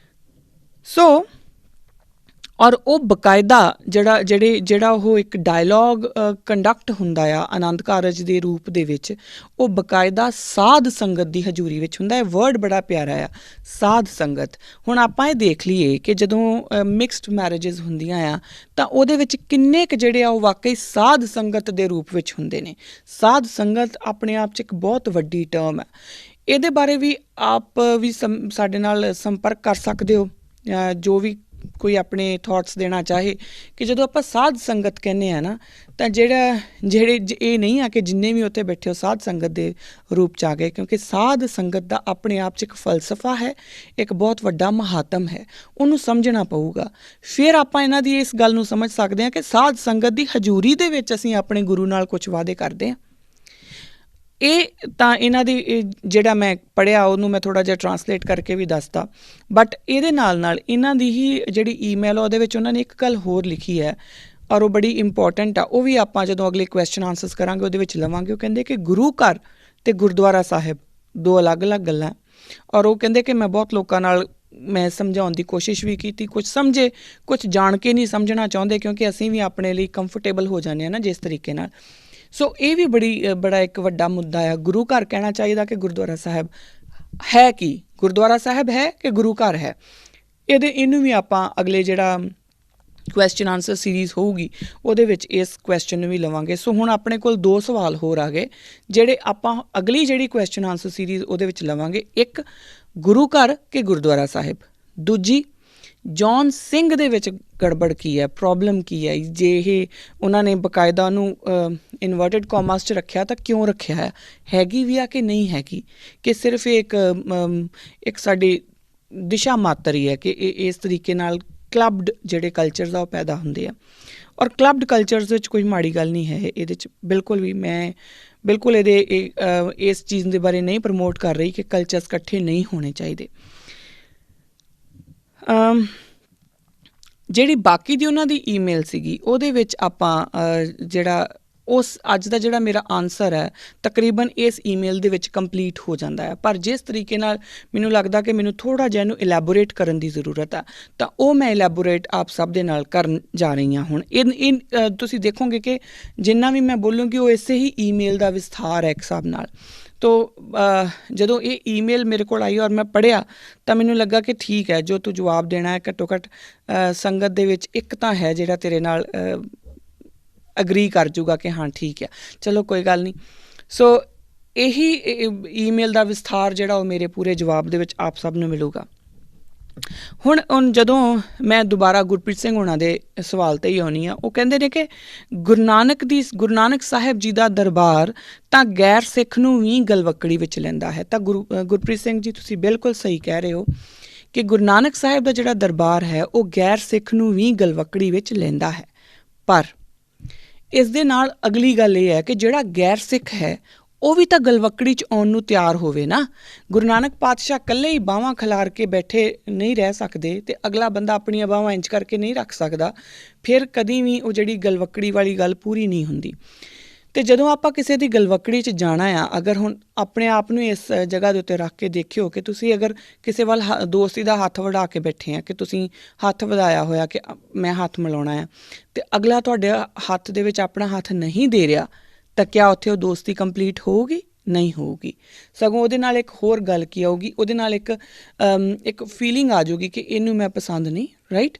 ਸੋ ਔਰ ਉਹ ਬਕਾਇਦਾ ਜਿਹੜਾ ਉਹ ਇੱਕ ਡਾਇਲੋਗ ਕੰਡਕਟ ਹੁੰਦਾ ਆ ਆਨੰਦ ਕਾਰਜ ਦੇ ਰੂਪ ਦੇ ਵਿੱਚ, ਉਹ ਬਕਾਇਦਾ ਸਾਧ ਸੰਗਤ ਦੀ ਹਜ਼ੂਰੀ ਵਿੱਚ ਹੁੰਦਾ ਹੈ। ਵਰਡ ਬੜਾ ਪਿਆਰਾ ਆ, ਸਾਧ ਸੰਗਤ। ਹੁਣ ਆਪਾਂ ਇਹ ਦੇਖ ਲਈਏ ਕਿ ਜਦੋਂ ਮਿਕਸਡ ਮੈਰਿਜਸ ਹੁੰਦੀਆਂ ਆ ਤਾਂ ਉਹਦੇ ਵਿੱਚ ਕਿੰਨੇ ਕੁ ਜਿਹੜੇ ਆ ਉਹ ਵਾਕਈ ਸਾਧ ਸੰਗਤ ਦੇ ਰੂਪ ਵਿੱਚ ਹੁੰਦੇ ਨੇ। ਸਾਧ ਸੰਗਤ ਆਪਣੇ ਆਪ 'ਚ ਇੱਕ ਬਹੁਤ ਵੱਡੀ ਟਰਮ ਹੈ। ਇਹਦੇ ਬਾਰੇ ਵੀ ਆਪ ਵੀ ਸਾਡੇ ਨਾਲ ਸੰਪਰਕ ਕਰ ਸਕਦੇ ਹੋ, ਜੋ ਵੀ ਕੋਈ ਆਪਣੇ ਥੋਟਸ ਦੇਣਾ ਚਾਹੇ ਕਿ ਜਦੋਂ ਆਪਾਂ ਸਾਧ ਸੰਗਤ ਕਹਿੰਦੇ ਹਾਂ ਨਾ, ਤਾਂ ਜਿਹੜੇ ਇਹ ਨਹੀਂ ਆ ਕਿ ਜਿੰਨੇ ਵੀ ਉੱਥੇ ਬੈਠੇ ਹੋ ਸਾਧ ਸੰਗਤ ਦੇ ਰੂਪ 'ਚ ਆ ਗਏ, ਕਿਉਂਕਿ ਸਾਧ ਸੰਗਤ ਦਾ ਆਪਣੇ ਆਪ 'ਚ ਇੱਕ ਫਲਸਫਾ ਹੈ, ਇੱਕ ਬਹੁਤ ਵੱਡਾ ਮਹਾਤਮ ਹੈ, ਉਹਨੂੰ ਸਮਝਣਾ ਪਊਗਾ। ਫਿਰ ਆਪਾਂ ਇਹਨਾਂ ਦੀ ਇਸ ਗੱਲ ਨੂੰ ਸਮਝ ਸਕਦੇ ਹਾਂ ਕਿ ਸਾਧ ਸੰਗਤ ਦੀ ਹਜ਼ੂਰੀ ਦੇ ਵਿੱਚ ਅਸੀਂ ਆਪਣੇ ਗੁਰੂ ਨਾਲ ਕੁਝ ਵਾਅਦੇ ਕਰਦੇ ਹਾਂ। ਇਹ ਤਾਂ ਇਹਨਾਂ ਦੀ ਜਿਹੜਾ ਮੈਂ ਪੜ੍ਹਿਆ ਉਹਨੂੰ ਮੈਂ ਥੋੜ੍ਹਾ ਜਿਹਾ ਟਰਾਂਸਲੇਟ ਕਰਕੇ ਵੀ ਦੱਸਦਾ, ਬਟ ਇਹਦੇ ਨਾਲ ਇਹਨਾਂ ਦੀ ਹੀ ਜਿਹੜੀ ਈਮੇਲ ਆ ਉਹਦੇ ਵਿੱਚ ਉਹਨਾਂ ਨੇ ਇੱਕ ਗੱਲ ਹੋਰ ਲਿਖੀ ਹੈ, ਔਰ ਉਹ ਬੜੀ ਇੰਪੋਰਟੈਂਟ ਆ। ਉਹ ਵੀ ਆਪਾਂ ਜਦੋਂ ਅਗਲੇ ਕੁਐਸਚਨ ਆਨਸਰਸ ਕਰਾਂਗੇ ਉਹਦੇ ਵਿੱਚ ਲਵਾਂਗੇ। ਉਹ ਕਹਿੰਦੇ ਕਿ ਗੁਰੂ ਘਰ ਅਤੇ ਗੁਰਦੁਆਰਾ ਸਾਹਿਬ ਦੋ ਅਲੱਗ-ਅਲੱਗ ਗੱਲਾਂ, ਔਰ ਉਹ ਕਹਿੰਦੇ ਕਿ ਮੈਂ ਬਹੁਤ ਲੋਕਾਂ ਨਾਲ ਮੈਂ ਸਮਝਾਉਣ ਦੀ ਕੋਸ਼ਿਸ਼ ਵੀ ਕੀਤੀ, ਕੁਝ ਸਮਝੇ, ਕੁਝ ਜਾਣ ਕੇ ਨਹੀਂ ਸਮਝਣਾ ਚਾਹੁੰਦੇ, ਕਿਉਂਕਿ ਅਸੀਂ ਵੀ ਆਪਣੇ ਲਈ ਕੰਫਰਟੇਬਲ ਹੋ ਜਾਂਦੇ ਹਾਂ ਨਾ ਜਿਸ ਤਰੀਕੇ ਨਾਲ। ਸੋ ਇਹ ਵੀ ਬੜਾ ਇੱਕ ਵੱਡਾ ਮੁੱਦਾ ਆ। ਗੁਰੂ ਘਰ ਕਹਿਣਾ ਚਾਹੀਦਾ ਕਿ ਗੁਰਦੁਆਰਾ ਸਾਹਿਬ ਹੈ ਕੀ, ਗੁਰਦੁਆਰਾ ਸਾਹਿਬ ਹੈ ਕਿ ਗੁਰੂ ਘਰ ਹੈ। ਇਹਨੂੰ ਵੀ ਆਪਾਂ ਅਗਲੇ ਜਿਹੜਾ ਕੁਐਸਚਨ ਆਨਸਰ ਸੀਰੀਜ਼ ਹੋਊਗੀ ਉਹਦੇ ਵਿੱਚ ਇਸ ਕੁਐਸਚਨ ਨੂੰ ਵੀ ਲਵਾਂਗੇ। ਸੋ ਹੁਣ ਆਪਣੇ ਕੋਲ 2 ਸਵਾਲ ਹੋਰ ਆ ਗਏ ਜਿਹੜੇ ਆਪਾਂ ਅਗਲੀ ਜਿਹੜੀ ਕੁਐਸਚਨ ਆਨਸਰ ਸੀਰੀਜ਼ ਉਹਦੇ ਵਿੱਚ ਲਵਾਂਗੇ। ਇੱਕ, ਗੁਰੂ ਘਰ ਕਿ ਗੁਰਦੁਆਰਾ ਸਾਹਿਬ। ਦੂਜੀ, ਜੌਨ ਸਿੰਘ ਦੇ ਵਿੱਚ ਗੜਬੜ ਕੀ ਹੈ, ਪ੍ਰੋਬਲਮ ਕੀ ਹੈ, ਜੇ ਇਹ ਉਹਨਾਂ ਨੇ ਬਕਾਇਦਾ ਉਹਨੂੰ ਇਨਵਰਟਡ ਕਾਮਾਸ 'ਚ ਰੱਖਿਆ ਤਾਂ ਕਿਉਂ ਰੱਖਿਆ ਹੈ, ਹੈਗੀ ਵੀ ਆ ਕਿ ਨਹੀਂ ਹੈਗੀ, ਕਿ ਸਿਰਫ ਇੱਕ ਸਾਡੀ ਦਿਸ਼ਾ ਮਾਤਰ ਹੀ ਹੈ ਕਿ ਇਸ ਤਰੀਕੇ ਨਾਲ ਕਲੱਬਡ ਜਿਹੜੇ ਕਲਚਰਸ ਆ ਉਹ ਪੈਦਾ ਹੁੰਦੇ ਆ। ਔਰ ਕਲੱਬਡ ਕਲਚਰਸ ਵਿੱਚ ਕੋਈ ਮਾੜੀ ਗੱਲ ਨਹੀਂ ਹੈ ਇਹਦੇ 'ਚ, ਬਿਲਕੁਲ ਵੀ। ਮੈਂ ਬਿਲਕੁਲ ਇਸ ਚੀਜ਼ ਦੇ ਬਾਰੇ ਨਹੀਂ ਪ੍ਰਮੋਟ ਕਰ ਰਹੀ ਕਿ ਕਲਚਰਸ ਇਕੱਠੇ ਨਹੀਂ ਹੋਣੇ ਚਾਹੀਦੇ। ਜਿਹੜੀ ਬਾਕੀ ਦੀ ਉਹਨਾਂ ਦੀ ਈਮੇਲ ਸੀਗੀ ਉਹਦੇ ਵਿੱਚ ਆਪਾਂ ਅੱਜ ਦਾ ਜਿਹੜਾ ਮੇਰਾ ਆਨਸਰ ਹੈ ਤਕਰੀਬਨ ਇਸ ਈਮੇਲ ਦੇ ਵਿੱਚ ਕੰਪਲੀਟ ਹੋ ਜਾਂਦਾ ਹੈ। ਪਰ ਜਿਸ ਤਰੀਕੇ ਨਾਲ ਮੈਨੂੰ ਲੱਗਦਾ ਕਿ ਮੈਨੂੰ ਥੋੜ੍ਹਾ ਜਿਹਾ ਇਹਨੂੰ ਇਲੈਬੋਰੇਟ ਕਰਨ ਦੀ ਜ਼ਰੂਰਤ ਹੈ, ਤਾਂ ਉਹ ਮੈਂ ਇਲੈਬੋਰੇਟ ਆਪ ਸਭ ਦੇ ਨਾਲ ਕਰਨ ਜਾ ਰਹੀ ਹਾਂ। ਹੁਣ ਤੁਸੀਂ ਦੇਖੋਗੇ ਕਿ ਜਿੰਨਾ ਵੀ ਮੈਂ ਬੋਲੂੰਗੀ ਉਹ ਇਸੇ ਹੀ ਈਮੇਲ ਦਾ ਵਿਸਥਾਰ ਹੈ ਇੱਕ ਹਿਸਾਬ ਨਾਲ। तो ਜਦੋਂ ਇਹ ਈਮੇਲ ਮੇਰੇ ਕੋਲ ਆਈ ਔਰ ਮੈਂ ਪੜ੍ਹਿਆ ਤਾਂ ਮੈਨੂੰ ਲੱਗਾ ਕਿ ਠੀਕ ਹੈ, ਜੋ ਤੂੰ ਜਵਾਬ ਦੇਣਾ ਹੈ ਘੱਟੋ ਘੱਟ ਸੰਗਤ ਦੇ ਵਿੱਚ ਇੱਕ ਤਾਂ ਹੈ ਜਿਹੜਾ ਤੇਰੇ ਨਾਲ ਅਗਰੀ ਕਰ ਜੂਗਾ ਕਿ ਹਾਂ ਠੀਕ ਹੈ, ਚਲੋ ਕੋਈ ਗੱਲ ਨਹੀਂ। ਸੋ ਇਹੀ ਈਮੇਲ ਦਾ ਵਿਸਥਾਰ ਜਿਹੜਾ ਉਹ ਮੇਰੇ ਪੂਰੇ ਜਵਾਬ ਦੇ ਵਿੱਚ ਆਪ ਸਭ ਨੂੰ ਮਿਲੂਗਾ। ਹੁਣ ਜਦੋਂ ਮੈਂ ਦੁਬਾਰਾ ਗੁਰਪ੍ਰੀਤ ਸਿੰਘ ਹੋਣਾ ਦੇ ਸਵਾਲ 'ਤੇ ਹੀ ਆਉਂਦੀ ਹਾਂ, ਉਹ ਕਹਿੰਦੇ ਨੇ ਕਿ ਗੁਰੂ ਨਾਨਕ ਸਾਹਿਬ ਜੀ ਦਾ ਦਰਬਾਰ ਤਾਂ ਗੈਰ ਸਿੱਖ ਨੂੰ ਵੀ ਗਲਵੱਕੜੀ ਵਿੱਚ ਲੈਂਦਾ ਹੈ। ਤਾਂ ਗੁਰਪ੍ਰੀਤ ਸਿੰਘ ਜੀ ਤੁਸੀਂ ਬਿਲਕੁਲ ਸਹੀ ਕਹਿ ਰਹੇ ਹੋ ਕਿ ਗੁਰੂ ਨਾਨਕ ਸਾਹਿਬ ਦਾ ਜਿਹੜਾ ਦਰਬਾਰ ਹੈ ਉਹ ਗੈਰ ਸਿੱਖ ਨੂੰ ਵੀ ਗਲਵੱਕੜੀ ਵਿੱਚ ਲੈਂਦਾ ਹੈ। ਪਰ ਇਸ ਦੇ ਨਾਲ ਅਗਲੀ ਗੱਲ ਇਹ ਹੈ ਕਿ ਜਿਹੜਾ ਗੈਰ ਸਿੱਖ ਹੈ ਉਹ ਵੀ ਤਾਂ ਗਲਵੱਕੜੀ 'ਚ ਆਉਣ ਨੂੰ ਤਿਆਰ ਹੋਵੇ ਨਾ। ਗੁਰੂ ਨਾਨਕ ਪਾਤਸ਼ਾਹ ਇਕੱਲੇ ਹੀ ਬਾਹਾਂ ਖਿਲਾਰ ਕੇ ਬੈਠੇ ਨਹੀਂ ਰਹਿ ਸਕਦੇ ਅਤੇ ਅਗਲਾ ਬੰਦਾ ਆਪਣੀਆਂ ਬਾਹਾਂ ਇੰਚ ਕਰਕੇ ਨਹੀਂ ਰੱਖ ਸਕਦਾ, ਫਿਰ ਕਦੀ ਵੀ ਉਹ ਜਿਹੜੀ ਗਲਵੱਕੜੀ ਵਾਲੀ ਗੱਲ ਪੂਰੀ ਨਹੀਂ ਹੁੰਦੀ। ਅਤੇ ਜਦੋਂ ਆਪਾਂ ਕਿਸੇ ਦੀ ਗਲਵੱਕੜੀ 'ਚ ਜਾਣਾ ਆ, ਅਗਰ ਹੁਣ ਆਪਣੇ ਆਪ ਨੂੰ ਇਸ ਜਗ੍ਹਾ ਦੇ ਉੱਤੇ ਰੱਖ ਕੇ ਦੇਖਿਓ ਕਿ ਤੁਸੀਂ ਅਗਰ ਕਿਸੇ ਵੱਲ ਦੋਸਤੀ ਦਾ ਹੱਥ ਵੜਾ ਕੇ ਬੈਠੇ ਆ, ਕਿ ਤੁਸੀਂ ਹੱਥ ਵਧਾਇਆ ਹੋਇਆ ਕਿ ਮੈਂ ਹੱਥ ਮਿਲਾਉਣਾ ਆ, ਅਤੇ ਅਗਲਾ ਤੁਹਾਡੇ ਹੱਥ ਦੇ ਵਿੱਚ ਆਪਣਾ ਹੱਥ ਨਹੀਂ ਦੇ ਰਿਹਾ, ਤਾਂ ਕਿਆ ਉੱਥੇ ਉਹ ਦੋਸਤੀ ਕੰਪਲੀਟ ਹੋਊਗੀ? ਨਹੀਂ ਹੋਊਗੀ। ਸਗੋਂ ਉਹਦੇ ਨਾਲ ਇੱਕ ਹੋਰ ਗੱਲ ਕੀ ਆਊਗੀ, ਉਹਦੇ ਨਾਲ ਇੱਕ ਫੀਲਿੰਗ ਆ ਜਾਊਗੀ ਕਿ ਇਹਨੂੰ ਮੈਂ ਪਸੰਦ ਨਹੀਂ, ਰਾਈਟ।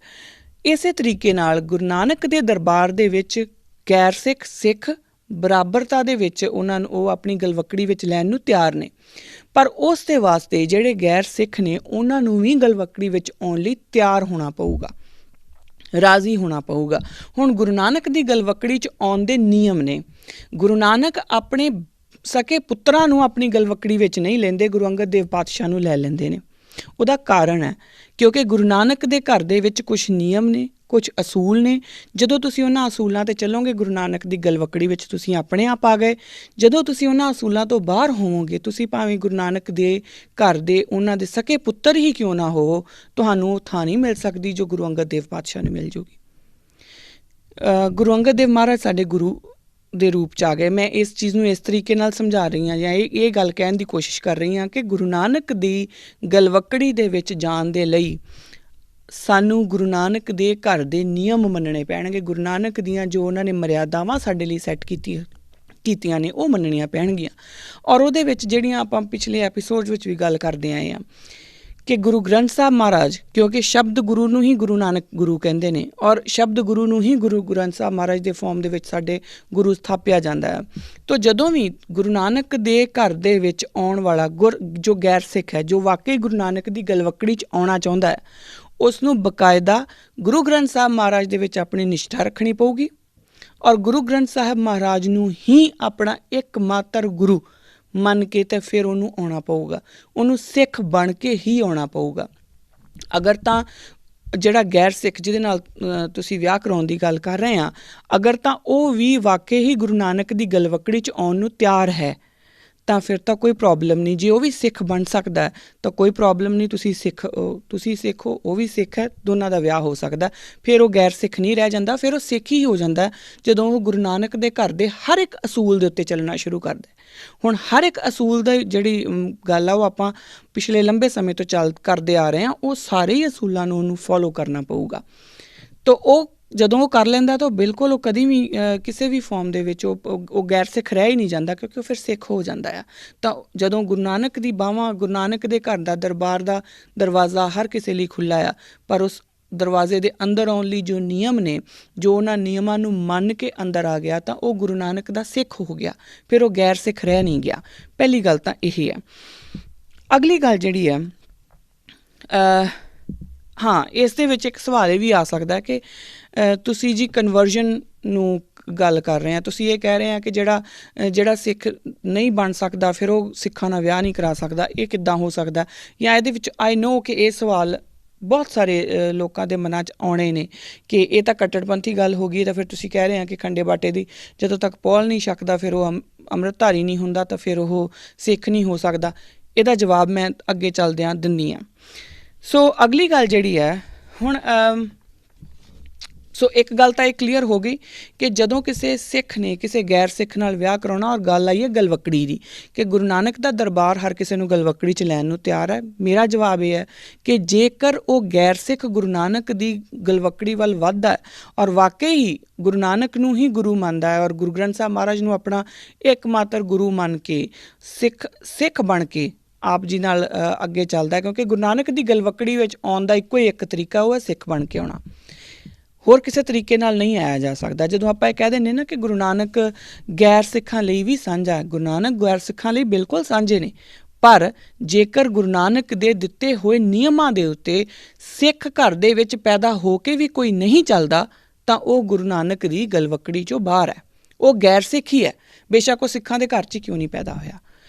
ਇਸੇ ਤਰੀਕੇ ਨਾਲ ਗੁਰੂ ਨਾਨਕ ਦੇ ਦਰਬਾਰ ਦੇ ਵਿੱਚ ਗੈਰ ਸਿੱਖ ਸਿੱਖ ਬਰਾਬਰਤਾ ਦੇ ਵਿੱਚ ਉਹਨਾਂ ਨੂੰ ਉਹ ਆਪਣੀ ਗਲਵੱਕੜੀ ਵਿੱਚ ਲੈਣ ਨੂੰ ਤਿਆਰ ਨੇ, ਪਰ ਉਸ ਦੇ ਵਾਸਤੇ ਜਿਹੜੇ ਗੈਰ ਸਿੱਖ ਨੇ ਉਹਨਾਂ ਨੂੰ ਵੀ ਗਲਵੱਕੜੀ ਵਿੱਚ ਆਉਣ ਲਈ ਤਿਆਰ ਹੋਣਾ ਪਊਗਾ, ਰਾਜ਼ੀ ਹੋਣਾ ਪਊਗਾ। ਹੁਣ ਗੁਰੂ ਨਾਨਕ ਦੀ ਗਲਵੱਕੜੀ 'ਚ ਆਉਣ ਦੇ ਨਿਯਮ ਨੇ। ਗੁਰੂ ਨਾਨਕ ਆਪਣੇ ਸਕੇ ਪੁੱਤਰਾਂ ਨੂੰ ਆਪਣੀ ਗਲਵੱਕੜੀ ਵਿੱਚ ਨਹੀਂ ਲੈਂਦੇ, ਗੁਰੂ ਅੰਗਦ ਦੇਵ ਪਾਤਸ਼ਾਹ ਨੂੰ ਲੈ ਲੈਂਦੇ ਨੇ। ਉਹਦਾ ਕਾਰਨ ਹੈ ਕਿਉਂਕਿ ਗੁਰੂ ਨਾਨਕ ਦੇ ਘਰ ਦੇ ਵਿੱਚ ਕੁਛ ਨਿਯਮ ਨੇ, ਕੁਛ ਅਸੂਲ ਨੇ। ਜਦੋਂ ਤੁਸੀਂ ਉਹਨਾਂ ਅਸੂਲਾਂ 'ਤੇ ਚੱਲੋਗੇ, ਗੁਰੂ ਨਾਨਕ ਦੀ ਗਲਵੱਕੜੀ ਵਿੱਚ ਤੁਸੀਂ ਆਪਣੇ ਆਪ ਆ ਗਏ। ਜਦੋਂ ਤੁਸੀਂ ਉਹਨਾਂ ਅਸੂਲਾਂ ਤੋਂ ਬਾਹਰ ਹੋਵੋਗੇ, ਤੁਸੀਂ ਭਾਵੇਂ ਗੁਰੂ ਨਾਨਕ ਦੇ ਘਰ ਦੇ ਉਹਨਾਂ ਦੇ ਸਕੇ ਪੁੱਤਰ ਹੀ ਕਿਉਂ ਨਾ ਹੋ, ਤੁਹਾਨੂੰ ਉਹ ਥਾਂ ਨਹੀਂ ਮਿਲ ਸਕਦੀ ਜੋ ਗੁਰੂ ਅੰਗਦ ਦੇਵ ਪਾਤਸ਼ਾਹ ਨੂੰ ਮਿਲ ਜੂਗੀ। ਗੁਰੂ ਅੰਗਦ ਦੇਵ ਮਹਾਰਾਜ ਸਾਡੇ ਗੁਰੂ ਦੇ ਰੂਪ 'ਚ ਆ ਗਏ। ਮੈਂ ਇਸ ਚੀਜ਼ ਨੂੰ ਇਸ ਤਰੀਕੇ ਨਾਲ ਸਮਝਾ ਰਹੀ ਹਾਂ ਜਾਂ ਇਹ ਗੱਲ ਕਹਿਣ ਦੀ ਕੋਸ਼ਿਸ਼ ਕਰ ਰਹੀ ਹਾਂ ਕਿ ਗੁਰੂ ਨਾਨਕ ਦੀ ਗਲਵੱਕੜੀ ਦੇ ਵਿੱਚ ਜਾਣ ਦੇ ਲਈ ਸਾਨੂੰ ਗੁਰੂ ਨਾਨਕ ਦੇ ਘਰ ਦੇ ਨਿਯਮ ਮੰਨਣੇ ਪੈਣਗੇ। ਗੁਰੂ ਨਾਨਕ ਦੀਆਂ ਜੋ ਉਹਨਾਂ ਨੇ ਮਰਿਆਦਾਵਾਂ ਸਾਡੇ ਲਈ ਸੈੱਟ ਕੀਤੀਆਂ ਨੇ ਉਹ ਮੰਨਣੀਆਂ ਪੈਣਗੀਆਂ। ਔਰ ਉਹਦੇ ਵਿੱਚ ਜਿਹੜੀਆਂ ਆਪਾਂ ਪਿਛਲੇ ਐਪੀਸੋਡ ਵਿੱਚ ਵੀ ਗੱਲ ਕਰਦੇ ਆਏ ਹਾਂ ਕਿ ਗੁਰੂ ਗ੍ਰੰਥ ਸਾਹਿਬ ਮਹਾਰਾਜ, ਕਿਉਂਕਿ ਸ਼ਬਦ ਗੁਰੂ ਨੂੰ ਹੀ ਗੁਰੂ ਨਾਨਕ ਗੁਰੂ ਕਹਿੰਦੇ ਨੇ, ਔਰ ਸ਼ਬਦ ਗੁਰੂ ਨੂੰ ਹੀ ਗੁਰੂ ਗ੍ਰੰਥ ਸਾਹਿਬ ਮਹਾਰਾਜ ਦੇ ਫਾਰਮ ਦੇ ਵਿੱਚ ਸਾਡੇ ਗੁਰੂ ਸਥਾਪਿਆ ਜਾਂਦਾ ਹੈ। ਤਾਂ ਜਦੋਂ ਵੀ ਗੁਰੂ ਨਾਨਕ ਦੇ ਘਰ ਦੇ ਵਿੱਚ ਆਉਣ ਵਾਲਾ ਜੋ ਗੈਰ ਸਿੱਖ ਹੈ, ਜੋ ਵਾਕਈ ਗੁਰੂ ਨਾਨਕ ਦੀ ਗਲਵੱਕੜੀ 'ਚ ਆਉਣਾ ਚਾਹੁੰਦਾ ਹੈ, ਉਸ ਨੂੰ ਬਕਾਇਦਾ ਗੁਰੂ ਗ੍ਰੰਥ ਸਾਹਿਬ ਮਹਾਰਾਜ ਦੇ ਵਿੱਚ ਆਪਣੀ ਨਿਸ਼ਠਾ ਰੱਖਣੀ ਪਊਗੀ ਔਰ ਗੁਰੂ ਗ੍ਰੰਥ ਸਾਹਿਬ ਮਹਾਰਾਜ ਨੂੰ ਹੀ ਆਪਣਾ ਇੱਕਮਾਤਰ ਗੁਰੂ ਮੰਨ ਕੇ ਤੇ ਫਿਰ ਉਹਨੂੰ ਆਉਣਾ ਪਊਗਾ, ਉਹਨੂੰ ਸਿੱਖ ਬਣ ਕੇ ਹੀ ਆਉਣਾ ਪਊਗਾ। ਅਗਰ ਤਾਂ ਜਿਹੜਾ ਗੈਰ ਸਿੱਖ ਜਿਹਦੇ ਨਾਲ ਤੁਸੀਂ ਵਿਆਹ ਕਰਾਉਣ ਦੀ ਗੱਲ ਕਰ ਰਹੇ ਹਾਂ, ਅਗਰ ਤਾਂ ਉਹ ਵੀ ਵਾਕਈ ਹੀ ਗੁਰੂ ਨਾਨਕ ਦੀ ਗਲਵੱਕੜੀ 'ਚ ਆਉਣ ਨੂੰ ਤਿਆਰ ਹੈ ਤਾਂ ਫਿਰ ਤਾਂ ਕੋਈ ਪ੍ਰੋਬਲਮ ਨਹੀਂ। ਜੇ ਉਹ ਵੀ ਸਿੱਖ ਬਣ ਸਕਦਾ ਤਾਂ ਕੋਈ ਪ੍ਰੋਬਲਮ ਨਹੀਂ, ਤੁਸੀਂ ਸਿੱਖ ਹੋ, ਉਹ ਵੀ ਸਿੱਖ ਹੈ, ਦੋਨਾਂ ਦਾ ਵਿਆਹ ਹੋ ਸਕਦਾ। ਫਿਰ ਉਹ ਗੈਰ ਸਿੱਖ ਨਹੀਂ ਰਹਿ ਜਾਂਦਾ, ਫਿਰ ਉਹ ਸਿੱਖ ਹੀ ਹੋ ਜਾਂਦਾ ਜਦੋਂ ਉਹ ਗੁਰੂ ਨਾਨਕ ਦੇ ਘਰ ਦੇ ਹਰ ਇੱਕ ਅਸੂਲ ਦੇ ਉੱਤੇ ਚੱਲਣਾ ਸ਼ੁਰੂ ਕਰਦਾ। ਹੁਣ ਹਰ ਇੱਕ ਅਸੂਲ ਦੀ ਜਿਹੜੀ ਗੱਲ ਆ ਉਹ ਆਪਾਂ ਪਿਛਲੇ ਲੰਬੇ ਸਮੇਂ ਤੋਂ ਕਰਦੇ ਆ ਰਹੇ ਹਾਂ, ਉਹ ਸਾਰੇ ਹੀ ਅਸੂਲਾਂ ਨੂੰ ਉਹਨੂੰ ਫੋਲੋ ਕਰਨਾ ਪਊਗਾ। ਤਾਂ ਉਹ ਜਦੋਂ ਉਹ ਕਰ ਲੈਂਦਾ ਤਾਂ ਬਿਲਕੁਲ ਉਹ ਕਦੀ ਵੀ ਕਿਸੇ ਵੀ ਫਾਰਮ ਦੇ ਵਿੱਚ ਉਹ ਗੈਰ ਸਿੱਖ ਰਹਿ ਹੀ ਨਹੀਂ ਜਾਂਦਾ, ਕਿਉਂਕਿ ਉਹ ਫਿਰ ਸਿੱਖ ਹੋ ਜਾਂਦਾ ਆ। ਤਾਂ ਜਦੋਂ ਗੁਰੂ ਨਾਨਕ ਦੀ ਬਾਹਾਂ, ਗੁਰੂ ਨਾਨਕ ਦੇ ਘਰ ਦਾ ਦਰਬਾਰ ਦਾ ਦਰਵਾਜ਼ਾ ਹਰ ਕਿਸੇ ਲਈ ਖੁੱਲ੍ਹਾ ਆ, ਪਰ ਉਸ ਦਰਵਾਜ਼ੇ ਦੇ ਅੰਦਰ ਆਉਣ ਲਈ ਜੋ ਨਿਯਮ ਨੇ, ਜੋ ਉਹਨਾਂ ਨਿਯਮਾਂ ਨੂੰ ਮੰਨ ਕੇ ਅੰਦਰ ਆ ਗਿਆ ਤਾਂ ਉਹ ਗੁਰੂ ਨਾਨਕ ਦਾ ਸਿੱਖ ਹੋ ਗਿਆ, ਫਿਰ ਉਹ ਗੈਰ ਸਿੱਖ ਰਹਿ ਨਹੀਂ ਗਿਆ। ਪਹਿਲੀ ਗੱਲ ਤਾਂ ਇਹ ਹੈ। ਅਗਲੀ ਗੱਲ ਜਿਹੜੀ ਹੈ, ਹਾਂ, ਇਸ ਦੇ ਵਿੱਚ ਇੱਕ ਸਵਾਲ ਇਹ ਵੀ ਆ ਸਕਦਾ ਕਿ ਤੁਸੀਂ ਜੀ ਕਨਵਰਜਨ ਨੂੰ ਗੱਲ ਕਰ ਰਹੇ ਹਾਂ, ਤੁਸੀਂ ਇਹ ਕਹਿ ਰਹੇ ਹਾਂ ਕਿ ਜਿਹੜਾ ਸਿੱਖ ਨਹੀਂ ਬਣ ਸਕਦਾ ਫਿਰ ਉਹ ਸਿੱਖਾਂ ਨਾਲ ਵਿਆਹ ਨਹੀਂ ਕਰਾ ਸਕਦਾ, ਇਹ ਕਿੱਦਾਂ ਹੋ ਸਕਦਾ? ਜਾਂ ਇਹਦੇ ਵਿੱਚ ਆਈ ਨੋ ਕਿ ਇਹ ਸਵਾਲ ਬਹੁਤ ਸਾਰੇ ਲੋਕਾਂ ਦੇ ਮਨਾਂ 'ਚ ਆਉਣੇ ਨੇ ਕਿ ਇਹ ਤਾਂ ਕੱਟੜਪੰਥੀ ਗੱਲ ਹੋ ਗਈ। ਤਾਂ ਫਿਰ ਤੁਸੀਂ ਕਹਿ ਰਹੇ ਹਾਂ ਕਿ ਖੰਡੇ ਬਾਟੇ ਦੀ ਜਦੋਂ ਤੱਕ ਪੌਲ ਨਹੀਂ ਛਕਦਾ ਫਿਰ ਉਹ ਅੰਮ੍ਰਿਤਧਾਰੀ ਨਹੀਂ ਹੁੰਦਾ, ਤਾਂ ਫਿਰ ਉਹ ਸਿੱਖ ਨਹੀਂ ਹੋ ਸਕਦਾ। ਇਹਦਾ ਜਵਾਬ ਮੈਂ ਅੱਗੇ ਚੱਲਦਿਆਂ ਦਿੰਦੀ ਹਾਂ। ਸੋ ਅਗਲੀ ਗੱਲ ਜਿਹੜੀ ਹੈ, ਹੁਣ ਸੋ ਇੱਕ ਗੱਲ ਤਾਂ ਇਹ ਕਲੀਅਰ ਹੋ ਗਈ ਕਿ ਜਦੋਂ ਕਿਸੇ ਸਿੱਖ ਨੇ ਕਿਸੇ ਗੈਰ ਸਿੱਖ ਨਾਲ ਵਿਆਹ ਕਰਾਉਣਾ ਔਰ ਗੱਲ ਆਈ ਹੈ ਗਲਵੱਕੜੀ ਦੀ ਕਿ ਗੁਰੂ ਨਾਨਕ ਦਾ ਦਰਬਾਰ ਹਰ ਕਿਸੇ ਨੂੰ ਗਲਵੱਕੜੀ 'ਚ ਲੈਣ ਨੂੰ ਤਿਆਰ ਹੈ, ਮੇਰਾ ਜਵਾਬ ਇਹ ਹੈ ਕਿ ਜੇਕਰ ਉਹ ਗੈਰ ਸਿੱਖ ਗੁਰੂ ਨਾਨਕ ਦੀ ਗਲਵੱਕੜੀ ਵੱਲ ਵੱਧਦਾ ਹੈ ਔਰ ਵਾਕਈ ਹੀ ਗੁਰੂ ਨਾਨਕ ਨੂੰ ਹੀ ਗੁਰੂ ਮੰਨਦਾ ਹੈ ਔਰ ਗੁਰੂ ਗ੍ਰੰਥ ਸਾਹਿਬ ਮਹਾਰਾਜ ਨੂੰ ਆਪਣਾ ਇੱਕਮਾਤਰ ਗੁਰੂ ਮੰਨ ਕੇ ਸਿੱਖ ਬਣ ਕੇ ਆਪ ਜੀ ਨਾਲ ਅੱਗੇ ਚੱਲਦਾ, ਕਿਉਂਕਿ ਗੁਰੂ ਨਾਨਕ ਦੀ ਗਲਵੱਕੜੀ ਵਿੱਚ ਆਉਣ ਦਾ ਇੱਕੋ ਹੀ ਇੱਕ ਤਰੀਕਾ, ਉਹ ਹੈ ਸਿੱਖ ਬਣ ਕੇ ਆਉਣਾ। ਹੋਰ ਕਿਸੇ ਤਰੀਕੇ ਨਾਲ ਨਹੀਂ ਆਇਆ ਜਾ ਸਕਦਾ। ਜਦੋਂ ਆਪਾਂ ਇਹ ਕਹਿ ਦਿੰਦੇ ਨਾ ਕਿ ਗੁਰੂ ਨਾਨਕ ਗੈਰ ਸਿੱਖਾਂ ਲਈ ਵੀ ਸਾਂਝਾ ਹੈ, ਗੁਰੂ ਨਾਨਕ ਗੈਰ ਸਿੱਖਾਂ ਲਈ ਬਿਲਕੁਲ ਸਾਂਝੇ ਨੇ, ਪਰ ਜੇਕਰ ਗੁਰੂ ਨਾਨਕ ਦੇ ਦਿੱਤੇ ਹੋਏ ਨਿਯਮਾਂ ਦੇ ਉੱਤੇ ਸਿੱਖ ਘਰ ਦੇ ਵਿੱਚ ਪੈਦਾ ਹੋ ਕੇ ਵੀ ਕੋਈ ਨਹੀਂ ਚੱਲਦਾ ਤਾਂ ਉਹ ਗੁਰੂ ਨਾਨਕ ਦੀ ਗਲਵੱਕੜੀ 'ਚੋਂ ਬਾਹਰ ਹੈ, ਉਹ ਗੈਰ ਸਿੱਖ ਹੀ ਹੈ, ਬੇਸ਼ੱਕ ਉਹ ਸਿੱਖਾਂ ਦੇ ਘਰ 'ਚ ਕਿਉਂ ਨਹੀਂ ਪੈਦਾ ਹੋਇਆ।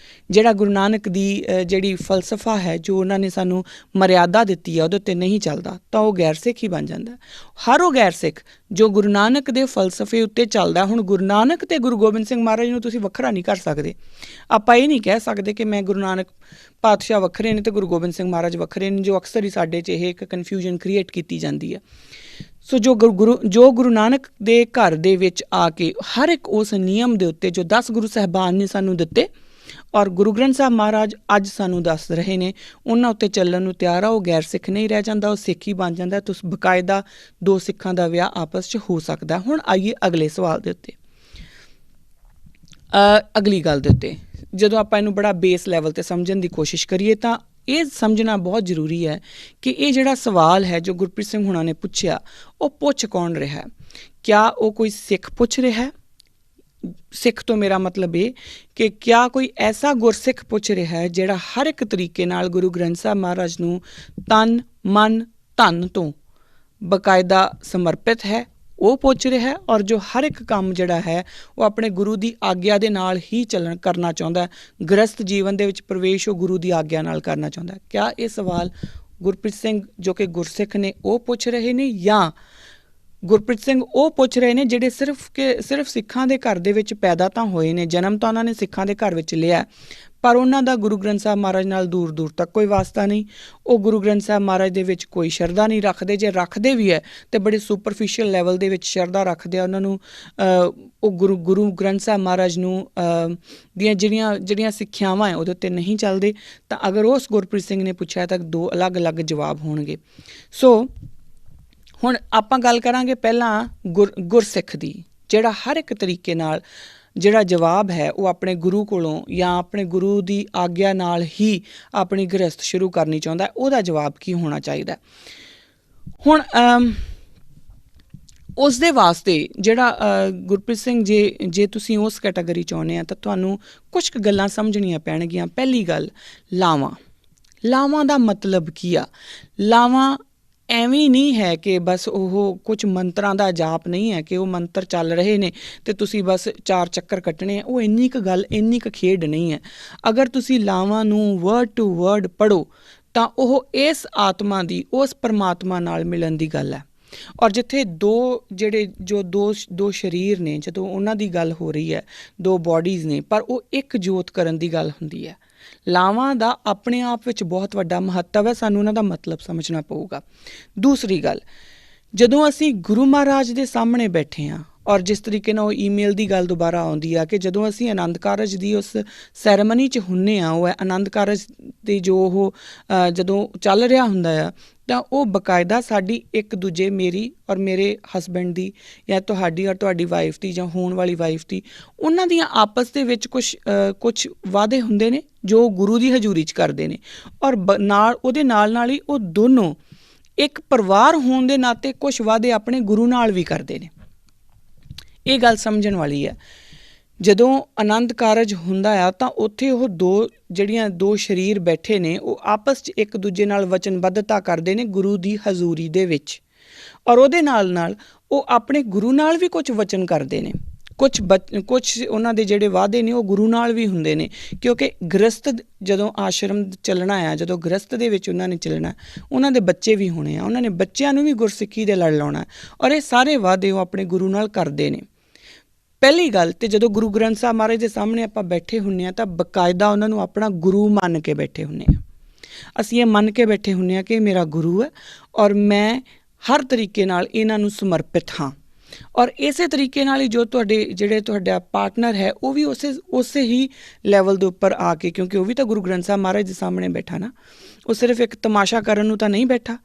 ਜਿਹੜਾ ਗੁਰੂ ਨਾਨਕ ਦੀ ਜਿਹੜੀ ਫਲਸਫਾ ਹੈ, ਜੋ ਉਹਨਾਂ ਨੇ ਸਾਨੂੰ ਮਰਿਆਦਾ ਦਿੱਤੀ ਹੈ, ਉਹਦੇ ਉੱਤੇ ਨਹੀਂ ਚੱਲਦਾ ਤਾਂ ਉਹ ਗੈਰ ਸਿੱਖ ਹੀ ਬਣ ਜਾਂਦਾ। ਹਰ ਉਹ ਗੈਰ ਸਿੱਖ ਜੋ ਗੁਰੂ ਨਾਨਕ ਦੇ ਫਲਸਫੇ ਉੱਤੇ ਚੱਲਦਾ, ਹੁਣ ਗੁਰੂ ਨਾਨਕ ਅਤੇ ਗੁਰੂ ਗੋਬਿੰਦ ਸਿੰਘ ਮਹਾਰਾਜ ਨੂੰ ਤੁਸੀਂ ਵੱਖਰਾ ਨਹੀਂ ਕਰ ਸਕਦੇ। ਆਪਾਂ ਇਹ ਨਹੀਂ ਕਹਿ ਸਕਦੇ ਕਿ ਮੈਂ ਗੁਰੂ ਨਾਨਕ ਪਾਤਸ਼ਾਹ ਵੱਖਰੇ ਨੇ ਅਤੇ ਗੁਰੂ ਗੋਬਿੰਦ ਸਿੰਘ ਮਹਾਰਾਜ ਵੱਖਰੇ ਨੇ, ਜੋ ਅਕਸਰ ਹੀ ਸਾਡੇ 'ਚ ਇਹ ਇੱਕ ਕਨਫਿਊਜ਼ਨ ਕ੍ਰੀਏਟ ਕੀਤੀ ਜਾਂਦੀ ਹੈ। ਸੋ ਜੋ ਗੁਰੂ ਨਾਨਕ ਦੇ ਘਰ ਦੇ ਵਿੱਚ ਆ ਕੇ ਹਰ ਇੱਕ ਉਸ ਨਿਯਮ ਦੇ ਉੱਤੇ ਜੋ 10 ਗੁਰੂ ਸਾਹਿਬਾਨ ਨੇ ਸਾਨੂੰ ਦਿੱਤੇ ਔਰ ਗੁਰੂ ਗ੍ਰੰਥ ਸਾਹਿਬ ਮਹਾਰਾਜ ਅੱਜ ਸਾਨੂੰ ਦੱਸ ਰਹੇ ਨੇ, ਉਹਨਾਂ ਉੱਤੇ ਚੱਲਣ ਨੂੰ ਤਿਆਰ ਆ, ਉਹ ਗੈਰ ਸਿੱਖ ਨਹੀਂ ਰਹਿ ਜਾਂਦਾ, ਉਹ ਸਿੱਖ ਹੀ ਬਣ ਜਾਂਦਾ। ਤੁਸੀਂ ਬਕਾਇਦਾ ਦੋ ਸਿੱਖਾਂ ਦਾ ਵਿਆਹ ਆਪਸ 'ਚ ਹੋ ਸਕਦਾ। ਹੁਣ ਆਈਏ ਅਗਲੇ ਸਵਾਲ ਦੇ ਉੱਤੇ, ਅਗਲੀ ਗੱਲ ਦੇ ਉੱਤੇ। ਜਦੋਂ ਆਪਾਂ ਇਹਨੂੰ ਬੜਾ ਬੇਸ ਲੈਵਲ 'ਤੇ ਸਮਝਣ ਦੀ ਕੋਸ਼ਿਸ਼ ਕਰੀਏ ਤਾਂ ਇਹ ਸਮਝਣਾ ਬਹੁਤ ਜ਼ਰੂਰੀ ਹੈ ਕਿ ਇਹ ਜਿਹੜਾ ਸਵਾਲ ਹੈ ਜੋ ਗੁਰਪ੍ਰੀਤ ਸਿੰਘ ਹੁਣਾਂ ਨੇ ਪੁੱਛਿਆ, ਉਹ ਪੁੱਛ ਕੌਣ ਰਿਹਾ? ਕਿਆ ਉਹ ਕੋਈ ਸਿੱਖ ਪੁੱਛ ਰਿਹਾ? ਸਿੱਖ ਤੋਂ ਮੇਰਾ ਮਤਲਬ ਇਹ ਕਿ ਕਿਆ ਕੋਈ ਐਸਾ ਗੁਰਸਿੱਖ ਪੁੱਛ ਰਿਹਾ ਹੈ ਜਿਹੜਾ ਹਰ ਇੱਕ ਤਰੀਕੇ ਨਾਲ ਗੁਰੂ ਗ੍ਰੰਥ ਸਾਹਿਬ ਮਹਾਰਾਜ ਨੂੰ ਤਨ ਮਨ ਧਨ ਤੋਂ ਬਕਾਇਦਾ ਸਮਰਪਿਤ ਹੈ, ਉਹ ਪੁੱਛ ਰਿਹਾ ਹੈ, ਔਰ ਜੋ ਹਰ ਇੱਕ ਕੰਮ ਜਿਹੜਾ ਹੈ ਉਹ ਆਪਣੇ ਗੁਰੂ ਦੀ ਆਗਿਆ ਦੇ ਨਾਲ ਹੀ ਕਰਨਾ ਚਾਹੁੰਦਾ, ਗ੍ਰਸਥ ਜੀਵਨ ਦੇ ਵਿੱਚ ਪ੍ਰਵੇਸ਼ ਉਹ ਗੁਰੂ ਦੀ ਆਗਿਆ ਨਾਲ ਕਰਨਾ ਚਾਹੁੰਦਾ। ਕਿਆ ਇਹ ਸਵਾਲ ਗੁਰਪ੍ਰੀਤ ਸਿੰਘ ਜੋ ਕਿ ਗੁਰਸਿੱਖ ਨੇ ਉਹ ਪੁੱਛ ਰਹੇ ਨੇ, ਜਾਂ ਗੁਰਪ੍ਰੀਤ ਸਿੰਘ ਉਹ ਪੁੱਛ ਰਹੇ ਨੇ ਜਿਹੜੇ ਸਿਰਫ ਸਿੱਖਾਂ ਦੇ ਘਰ ਦੇ ਵਿੱਚ ਪੈਦਾ ਤਾਂ ਹੋਏ ਨੇ, ਜਨਮ ਤਾਂ ਉਹਨਾਂ ਨੇ ਸਿੱਖਾਂ ਦੇ ਘਰ ਵਿੱਚ ਲਿਆ, ਪਰ ਉਹਨਾਂ ਦਾ ਗੁਰੂ ਗ੍ਰੰਥ ਸਾਹਿਬ ਮਹਾਰਾਜ ਨਾਲ ਦੂਰ ਦੂਰ ਤੱਕ ਕੋਈ ਵਾਸਤਾ ਨਹੀਂ, ਉਹ ਗੁਰੂ ਗ੍ਰੰਥ ਸਾਹਿਬ ਮਹਾਰਾਜ ਦੇ ਵਿੱਚ ਕੋਈ ਸ਼ਰਧਾ ਨਹੀਂ ਰੱਖਦੇ, ਜੇ ਰੱਖਦੇ ਵੀ ਹੈ ਤਾਂ ਬੜੇ ਸੁਪਰਫਿਸ਼ੀਅਲ ਲੈਵਲ ਦੇ ਵਿੱਚ ਸ਼ਰਧਾ ਰੱਖਦੇ ਆ। ਉਹਨਾਂ ਨੂੰ ਉਹ ਗੁਰੂ ਗ੍ਰੰਥ ਸਾਹਿਬ ਮਹਾਰਾਜ ਨੂੰ ਦੀਆਂ ਜਿਹੜੀਆਂ ਸਿੱਖਿਆਵਾਂ ਹੈ ਉਹਦੇ ਉੱਤੇ ਨਹੀਂ ਚੱਲਦੇ। ਤਾਂ ਅਗਰ ਉਸ ਗੁਰਪ੍ਰੀਤ ਸਿੰਘ ਨੇ ਪੁੱਛਿਆ ਤਾਂ ਦੋ ਅਲੱਗ-ਅਲੱਗ ਜਵਾਬ ਹੋਣਗੇ। ਸੋ ਹੁਣ ਆਪਾਂ ਗੱਲ ਕਰਾਂਗੇ ਪਹਿਲਾਂ ਗੁਰਸਿੱਖ ਦੀ, ਜਿਹੜਾ ਹਰ ਇੱਕ ਤਰੀਕੇ ਨਾਲ ਜਿਹੜਾ ਜਵਾਬ ਹੈ ਉਹ ਆਪਣੇ ਗੁਰੂ ਕੋਲੋਂ ਜਾਂ ਆਪਣੇ ਗੁਰੂ ਦੀ ਆਗਿਆ ਨਾਲ ਹੀ ਆਪਣੀ ਗ੍ਰਸਥ ਸ਼ੁਰੂ ਕਰਨੀ ਚਾਹੁੰਦਾ, ਉਹਦਾ ਜਵਾਬ ਕੀ ਹੋਣਾ ਚਾਹੀਦਾ? ਹੁਣ ਉਸ ਦੇ ਵਾਸਤੇ ਜਿਹੜਾ ਗੁਰਪ੍ਰੀਤ ਸਿੰਘ ਜੇ ਤੁਸੀਂ ਉਸ ਕੈਟਾਗਰੀ 'ਚ ਆਉਂਦੇ ਆ ਤਾਂ ਤੁਹਾਨੂੰ ਕੁਛ ਕੁ ਗੱਲਾਂ ਸਮਝਣੀਆਂ ਪੈਣਗੀਆਂ। ਪਹਿਲੀ ਗੱਲ, ਲਾਵਾਂ ਦਾ ਮਤਲਬ ਕੀ ਆ? ਲਾਵਾਂ ਐਵੇਂ ਨਹੀਂ ਹੈ ਕਿ ਬਸ ਉਹ ਕੁਝ ਮੰਤਰਾਂ ਦਾ ਜਾਪ ਨਹੀਂ ਹੈ ਕਿ ਉਹ ਮੰਤਰ ਚੱਲ ਰਹੇ ਨੇ ਅਤੇ ਤੁਸੀਂ ਬਸ 4 ਚੱਕਰ ਕੱਟਣੇ ਆ। ਉਹ ਇੰਨੀ ਕੁ ਖੇਡ ਨਹੀਂ ਹੈ। ਅਗਰ ਤੁਸੀਂ ਲਾਵਾਂ ਨੂੰ ਵਰਡ ਟੂ ਵਰਡ ਪੜ੍ਹੋ ਤਾਂ ਉਹ ਇਸ ਆਤਮਾ ਦੀ ਉਸ ਪਰਮਾਤਮਾ ਨਾਲ ਮਿਲਣ ਦੀ ਗੱਲ ਹੈ। ਔਰ ਜਿੱਥੇ ਦੋ ਸਰੀਰ ਨੇ, ਜਦੋਂ ਉਹਨਾਂ ਦੀ ਗੱਲ ਹੋ ਰਹੀ ਹੈ, 2 ਬੋਡੀਜ਼ ਨੇ, ਪਰ ਉਹ ਇੱਕ ਜੋਤ ਕਰਨ ਦੀ ਗੱਲ ਹੁੰਦੀ ਹੈ। ਲਾਵਾਂ ਦਾ ਆਪਣੇ ਆਪ ਵਿੱਚ ਬਹੁਤ ਵੱਡਾ ਮਹੱਤਵ ਹੈ, ਸਾਨੂੰ ਉਹਨਾਂ ਦਾ ਮਤਲਬ ਸਮਝਣਾ ਪਊਗਾ। ਦੂਸਰੀ ਗੱਲ, ਜਦੋਂ ਅਸੀਂ ਗੁਰੂ ਮਹਾਰਾਜ ਦੇ ਸਾਹਮਣੇ ਬੈਠੇ ਹਾਂ ਔਰ ਜਿਸ ਤਰੀਕੇ ਨਾਲ ਉਹ ਈਮੇਲ ਦੀ ਗੱਲ ਦੁਬਾਰਾ ਆਉਂਦੀ ਆ ਕਿ ਜਦੋਂ ਅਸੀਂ ਆਨੰਦ ਕਾਰਜ ਦੀ ਉਸ ਸੈਰੇਮਨੀ 'ਚ ਹੁੰਦੇ ਹਾਂ, ਉਹ ਆਨੰਦ ਕਾਰਜ ਦੀ ਜੋ ਉਹ ਜਦੋਂ ਚੱਲ ਰਿਹਾ ਹੁੰਦਾ ਆ ਤਾਂ ਉਹ ਬਕਾਇਦਾ ਸਾਡੀ ਇੱਕ ਦੂਜੇ, ਮੇਰੀ ਔਰ ਮੇਰੇ ਹਸਬੈਂਡ ਦੀ, ਜਾਂ ਤੁਹਾਡੀ ਔਰ ਤੁਹਾਡੀ ਵਾਈਫ ਦੀ, ਜਾਂ ਹੋਣ ਵਾਲੀ ਵਾਈਫ ਦੀ, ਉਹਨਾਂ ਦੀਆਂ ਆਪਸ ਦੇ ਵਿੱਚ ਕੁਛ ਵਾਅਦੇ ਹੁੰਦੇ ਨੇ ਜੋ ਗੁਰੂ ਦੀ ਹਜ਼ੂਰੀ 'ਚ ਕਰਦੇ ਨੇ, ਔਰ ਉਹਦੇ ਨਾਲ ਹੀ ਉਹ ਦੋਨੋਂ ਇੱਕ ਪਰਿਵਾਰ ਹੋਣ ਦੇ ਨਾਤੇ ਕੁਛ ਵਾਅਦੇ ਆਪਣੇ ਗੁਰੂ ਨਾਲ ਵੀ ਕਰਦੇ ਨੇ। ਇਹ ਗੱਲ ਸਮਝਣ ਵਾਲੀ ਹੈ। ਜਦੋਂ ਆਨੰਦ ਕਾਰਜ ਹੁੰਦਾ ਆ ਤਾਂ ਉੱਥੇ ਉਹ ਦੋ ਸਰੀਰ ਬੈਠੇ ਨੇ, ਉਹ ਆਪਸ 'ਚ ਇੱਕ ਦੂਜੇ ਨਾਲ ਵਚਨਬੱਧਤਾ ਕਰਦੇ ਨੇ ਗੁਰੂ ਦੀ ਹਜ਼ੂਰੀ ਦੇ ਵਿੱਚ, ਔਰ ਉਹਦੇ ਨਾਲ ਉਹ ਆਪਣੇ ਗੁਰੂ ਨਾਲ ਵੀ ਕੁਝ ਵਚਨ ਕਰਦੇ ਨੇ। ਕੁਛ ਉਹਨਾਂ ਦੇ ਜਿਹੜੇ ਵਾਅਦੇ ਨੇ ਉਹ ਗੁਰੂ ਨਾਲ ਵੀ ਹੁੰਦੇ ਨੇ, ਕਿਉਂਕਿ ਗ੍ਰਸਥ ਜਦੋਂ ਆਸ਼ਰਮ ਚੱਲਣਾ ਆ, ਜਦੋਂ ਗ੍ਰਸਥ ਦੇ ਵਿੱਚ ਉਹਨਾਂ ਨੇ ਚੱਲਣਾ, ਉਹਨਾਂ ਦੇ ਬੱਚੇ ਵੀ ਹੋਣੇ ਆ, ਉਹਨਾਂ ਨੇ ਬੱਚਿਆਂ ਨੂੰ ਵੀ ਗੁਰਸਿੱਖੀ ਦੇ ਲੜ ਲਾਉਣਾ, ਔਰ ਇਹ ਸਾਰੇ ਵਾਅਦੇ ਉਹ ਆਪਣੇ ਗੁਰੂ ਨਾਲ ਕਰਦੇ ਨੇ। ਪਹਿਲੀ ਗੱਲ, ਤੇ ਜਦੋਂ ਗੁਰੂ ਗ੍ਰੰਥ ਸਾਹਿਬ ਮਹਾਰਾਜ ਦੇ ਸਾਹਮਣੇ ਆਪਾਂ ਬੈਠੇ ਹੁੰਦੇ ਹਾਂ ਤਾਂ ਬਕਾਇਦਾ ਉਹਨਾਂ ਨੂੰ ਆਪਣਾ ਗੁਰੂ ਮੰਨ ਕੇ ਬੈਠੇ ਹੁੰਦੇ ਹਾਂ। ਅਸੀਂ ਇਹ ਮੰਨ ਕੇ ਬੈਠੇ ਹੁੰਦੇ ਹਾਂ ਕਿ ਮੇਰਾ ਗੁਰੂ ਹੈ ਔਰ ਮੈਂ ਹਰ ਤਰੀਕੇ ਨਾਲ ਇਹਨਾਂ ਨੂੰ ਸਮਰਪਿਤ ਹਾਂ। ਔਰ ਇਸੇ ਤਰੀਕੇ ਨਾਲ ਹੀ ਜੋ ਤੁਹਾਡਾ ਪਾਰਟਨਰ ਹੈ ਉਹ ਵੀ ਉਸੇ ਹੀ ਲੈਵਲ ਦੇ ਉੱਪਰ ਆ ਕੇ, ਕਿਉਂਕਿ ਉਹ ਵੀ ਤਾਂ ਗੁਰੂ ਗ੍ਰੰਥ ਸਾਹਿਬ ਮਹਾਰਾਜ ਦੇ ਸਾਹਮਣੇ ਬੈਠਾ ਨਾ, ਉਹ ਸਿਰਫ ਇੱਕ ਤਮਾਸ਼ਾ ਕਰਨ ਨੂੰ ਤਾਂ ਨਹੀਂ ਬੈਠਾ।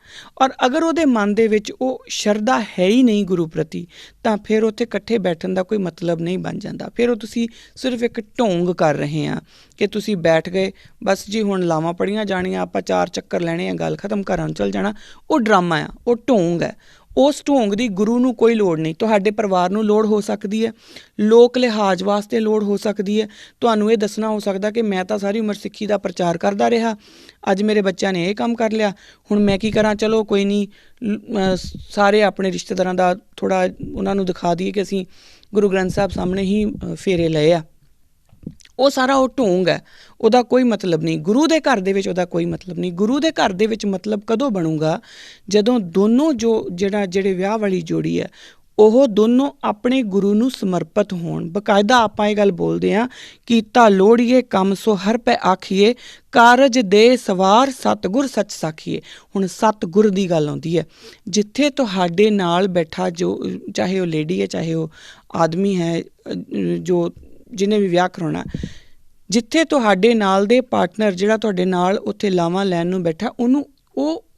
ਔਰ ਅਗਰ ਉਹਦੇ ਮਨ ਦੇ ਵਿੱਚ ਉਹ ਸ਼ਰਧਾ ਹੈ ਹੀ ਨਹੀਂ ਗੁਰੂ ਪ੍ਰਤੀ, ਤਾਂ ਫਿਰ ਉੱਥੇ ਇਕੱਠੇ ਬੈਠਣ ਦਾ ਕੋਈ ਮਤਲਬ ਨਹੀਂ ਬਣ ਜਾਂਦਾ। ਫਿਰ ਉਹ ਤੁਸੀਂ ਸਿਰਫ ਇੱਕ ਢੋਂਗ ਕਰ ਰਹੇ ਆ ਕਿ ਤੁਸੀਂ ਬੈਠ ਗਏ, ਬਸ ਜੀ ਹੁਣ ਲਾਵਾਂ ਪੜੀਆਂ ਜਾਣੀਆਂ, ਆਪਾਂ 4 ਚੱਕਰ ਲੈਣੇ ਆ, ਗੱਲ ਖਤਮ, ਘਰਾਂ ਨੂੰ ਚੱਲ ਜਾਣਾ। ਉਹ ਡਰਾਮਾ ਆ, ਉਹ ਢੋਂਗ ਹੈ। ਉਸ ਢੋਂਗ ਦੀ ਗੁਰੂ ਨੂੰ ਕੋਈ ਲੋੜ ਨਹੀਂ। ਤੁਹਾਡੇ ਪਰਿਵਾਰ ਨੂੰ ਲੋੜ ਹੋ ਸਕਦੀ ਹੈ, ਲੋਕ ਲਿਹਾਜ਼ ਵਾਸਤੇ ਲੋੜ ਹੋ ਸਕਦੀ ਹੈ, ਤੁਹਾਨੂੰ ਇਹ ਦੱਸਣਾ ਹੋ ਸਕਦਾ ਕਿ ਮੈਂ ਤਾਂ ਸਾਰੀ ਉਮਰ ਸਿੱਖੀ ਦਾ ਪ੍ਰਚਾਰ ਕਰਦਾ ਰਿਹਾ, ਅੱਜ ਮੇਰੇ ਬੱਚਿਆਂ ਨੇ ਇਹ ਕੰਮ ਕਰ ਲਿਆ, ਹੁਣ ਮੈਂ ਕੀ ਕਰਾਂ, ਚਲੋ ਕੋਈ ਨਹੀਂ, ਸਾਰੇ ਆਪਣੇ ਰਿਸ਼ਤੇਦਾਰਾਂ ਦਾ ਥੋੜ੍ਹਾ ਉਹਨਾਂ ਨੂੰ ਦਿਖਾ ਦਈਏ ਕਿ ਅਸੀਂ ਗੁਰੂ ਗ੍ਰੰਥ ਸਾਹਿਬ ਸਾਹਮਣੇ ਹੀ ਫੇਰੇ ਲਏ ਆ। ਉਹ ਸਾਰਾ ਉਹ ਢੋਂਗ ਹੈ, ਉਹਦਾ ਕੋਈ ਮਤਲਬ ਨਹੀਂ। ਗੁਰੂ ਦੇ ਘਰ ਦੇ ਵਿੱਚ ਉਹਦਾ ਕੋਈ ਮਤਲਬ ਨਹੀਂ। ਗੁਰੂ ਦੇ ਘਰ ਦੇ ਵਿੱਚ ਮਤਲਬ ਕਦੋਂ ਬਣੂਗਾ, ਜਦੋਂ ਦੋਨੋਂ ਜਿਹੜੇ ਵਿਆਹ ਵਾਲੀ ਜੋੜੀ ਹੈ ਉਹ ਦੋਨੋਂ ਆਪਣੇ ਗੁਰੂ ਨੂੰ ਸਮਰਪਿਤ ਹੋਣ। ਬਕਾਇਦਾ ਆਪਾਂ ਇਹ ਗੱਲ ਬੋਲਦੇ ਹਾਂ, ਕੀਤਾ ਲੋੜੀਏ ਕੰਮ ਸੋ ਹਰ ਪੈ ਆਖੀਏ, ਕਾਰਜ ਦੇ ਸਵਾਰ ਸਤਿਗੁਰ ਸੱਚ ਸਾਖੀਏ। ਹੁਣ ਸਤਿਗੁਰ ਦੀ ਗੱਲ ਆਉਂਦੀ ਹੈ। ਜਿੱਥੇ ਤੁਹਾਡੇ ਨਾਲ ਬੈਠਾ ਜੋ, ਚਾਹੇ ਉਹ ਲੇਡੀ ਹੈ ਚਾਹੇ ਉਹ ਆਦਮੀ ਹੈ, ਜੋ ਜਿਹਨੇ ਵੀ ਵਿਆਹ ਕਰਾਉਣਾ, ਜਿੱਥੇ ਤੁਹਾਡੇ ਨਾਲ ਦੇ ਪਾਰਟਨਰ ਜਿਹੜਾ ਤੁਹਾਡੇ ਨਾਲ ਉੱਥੇ ਲਾਵਾਂ ਲੈਣ ਨੂੰ ਬੈਠਾ, ਉਹਨੂੰ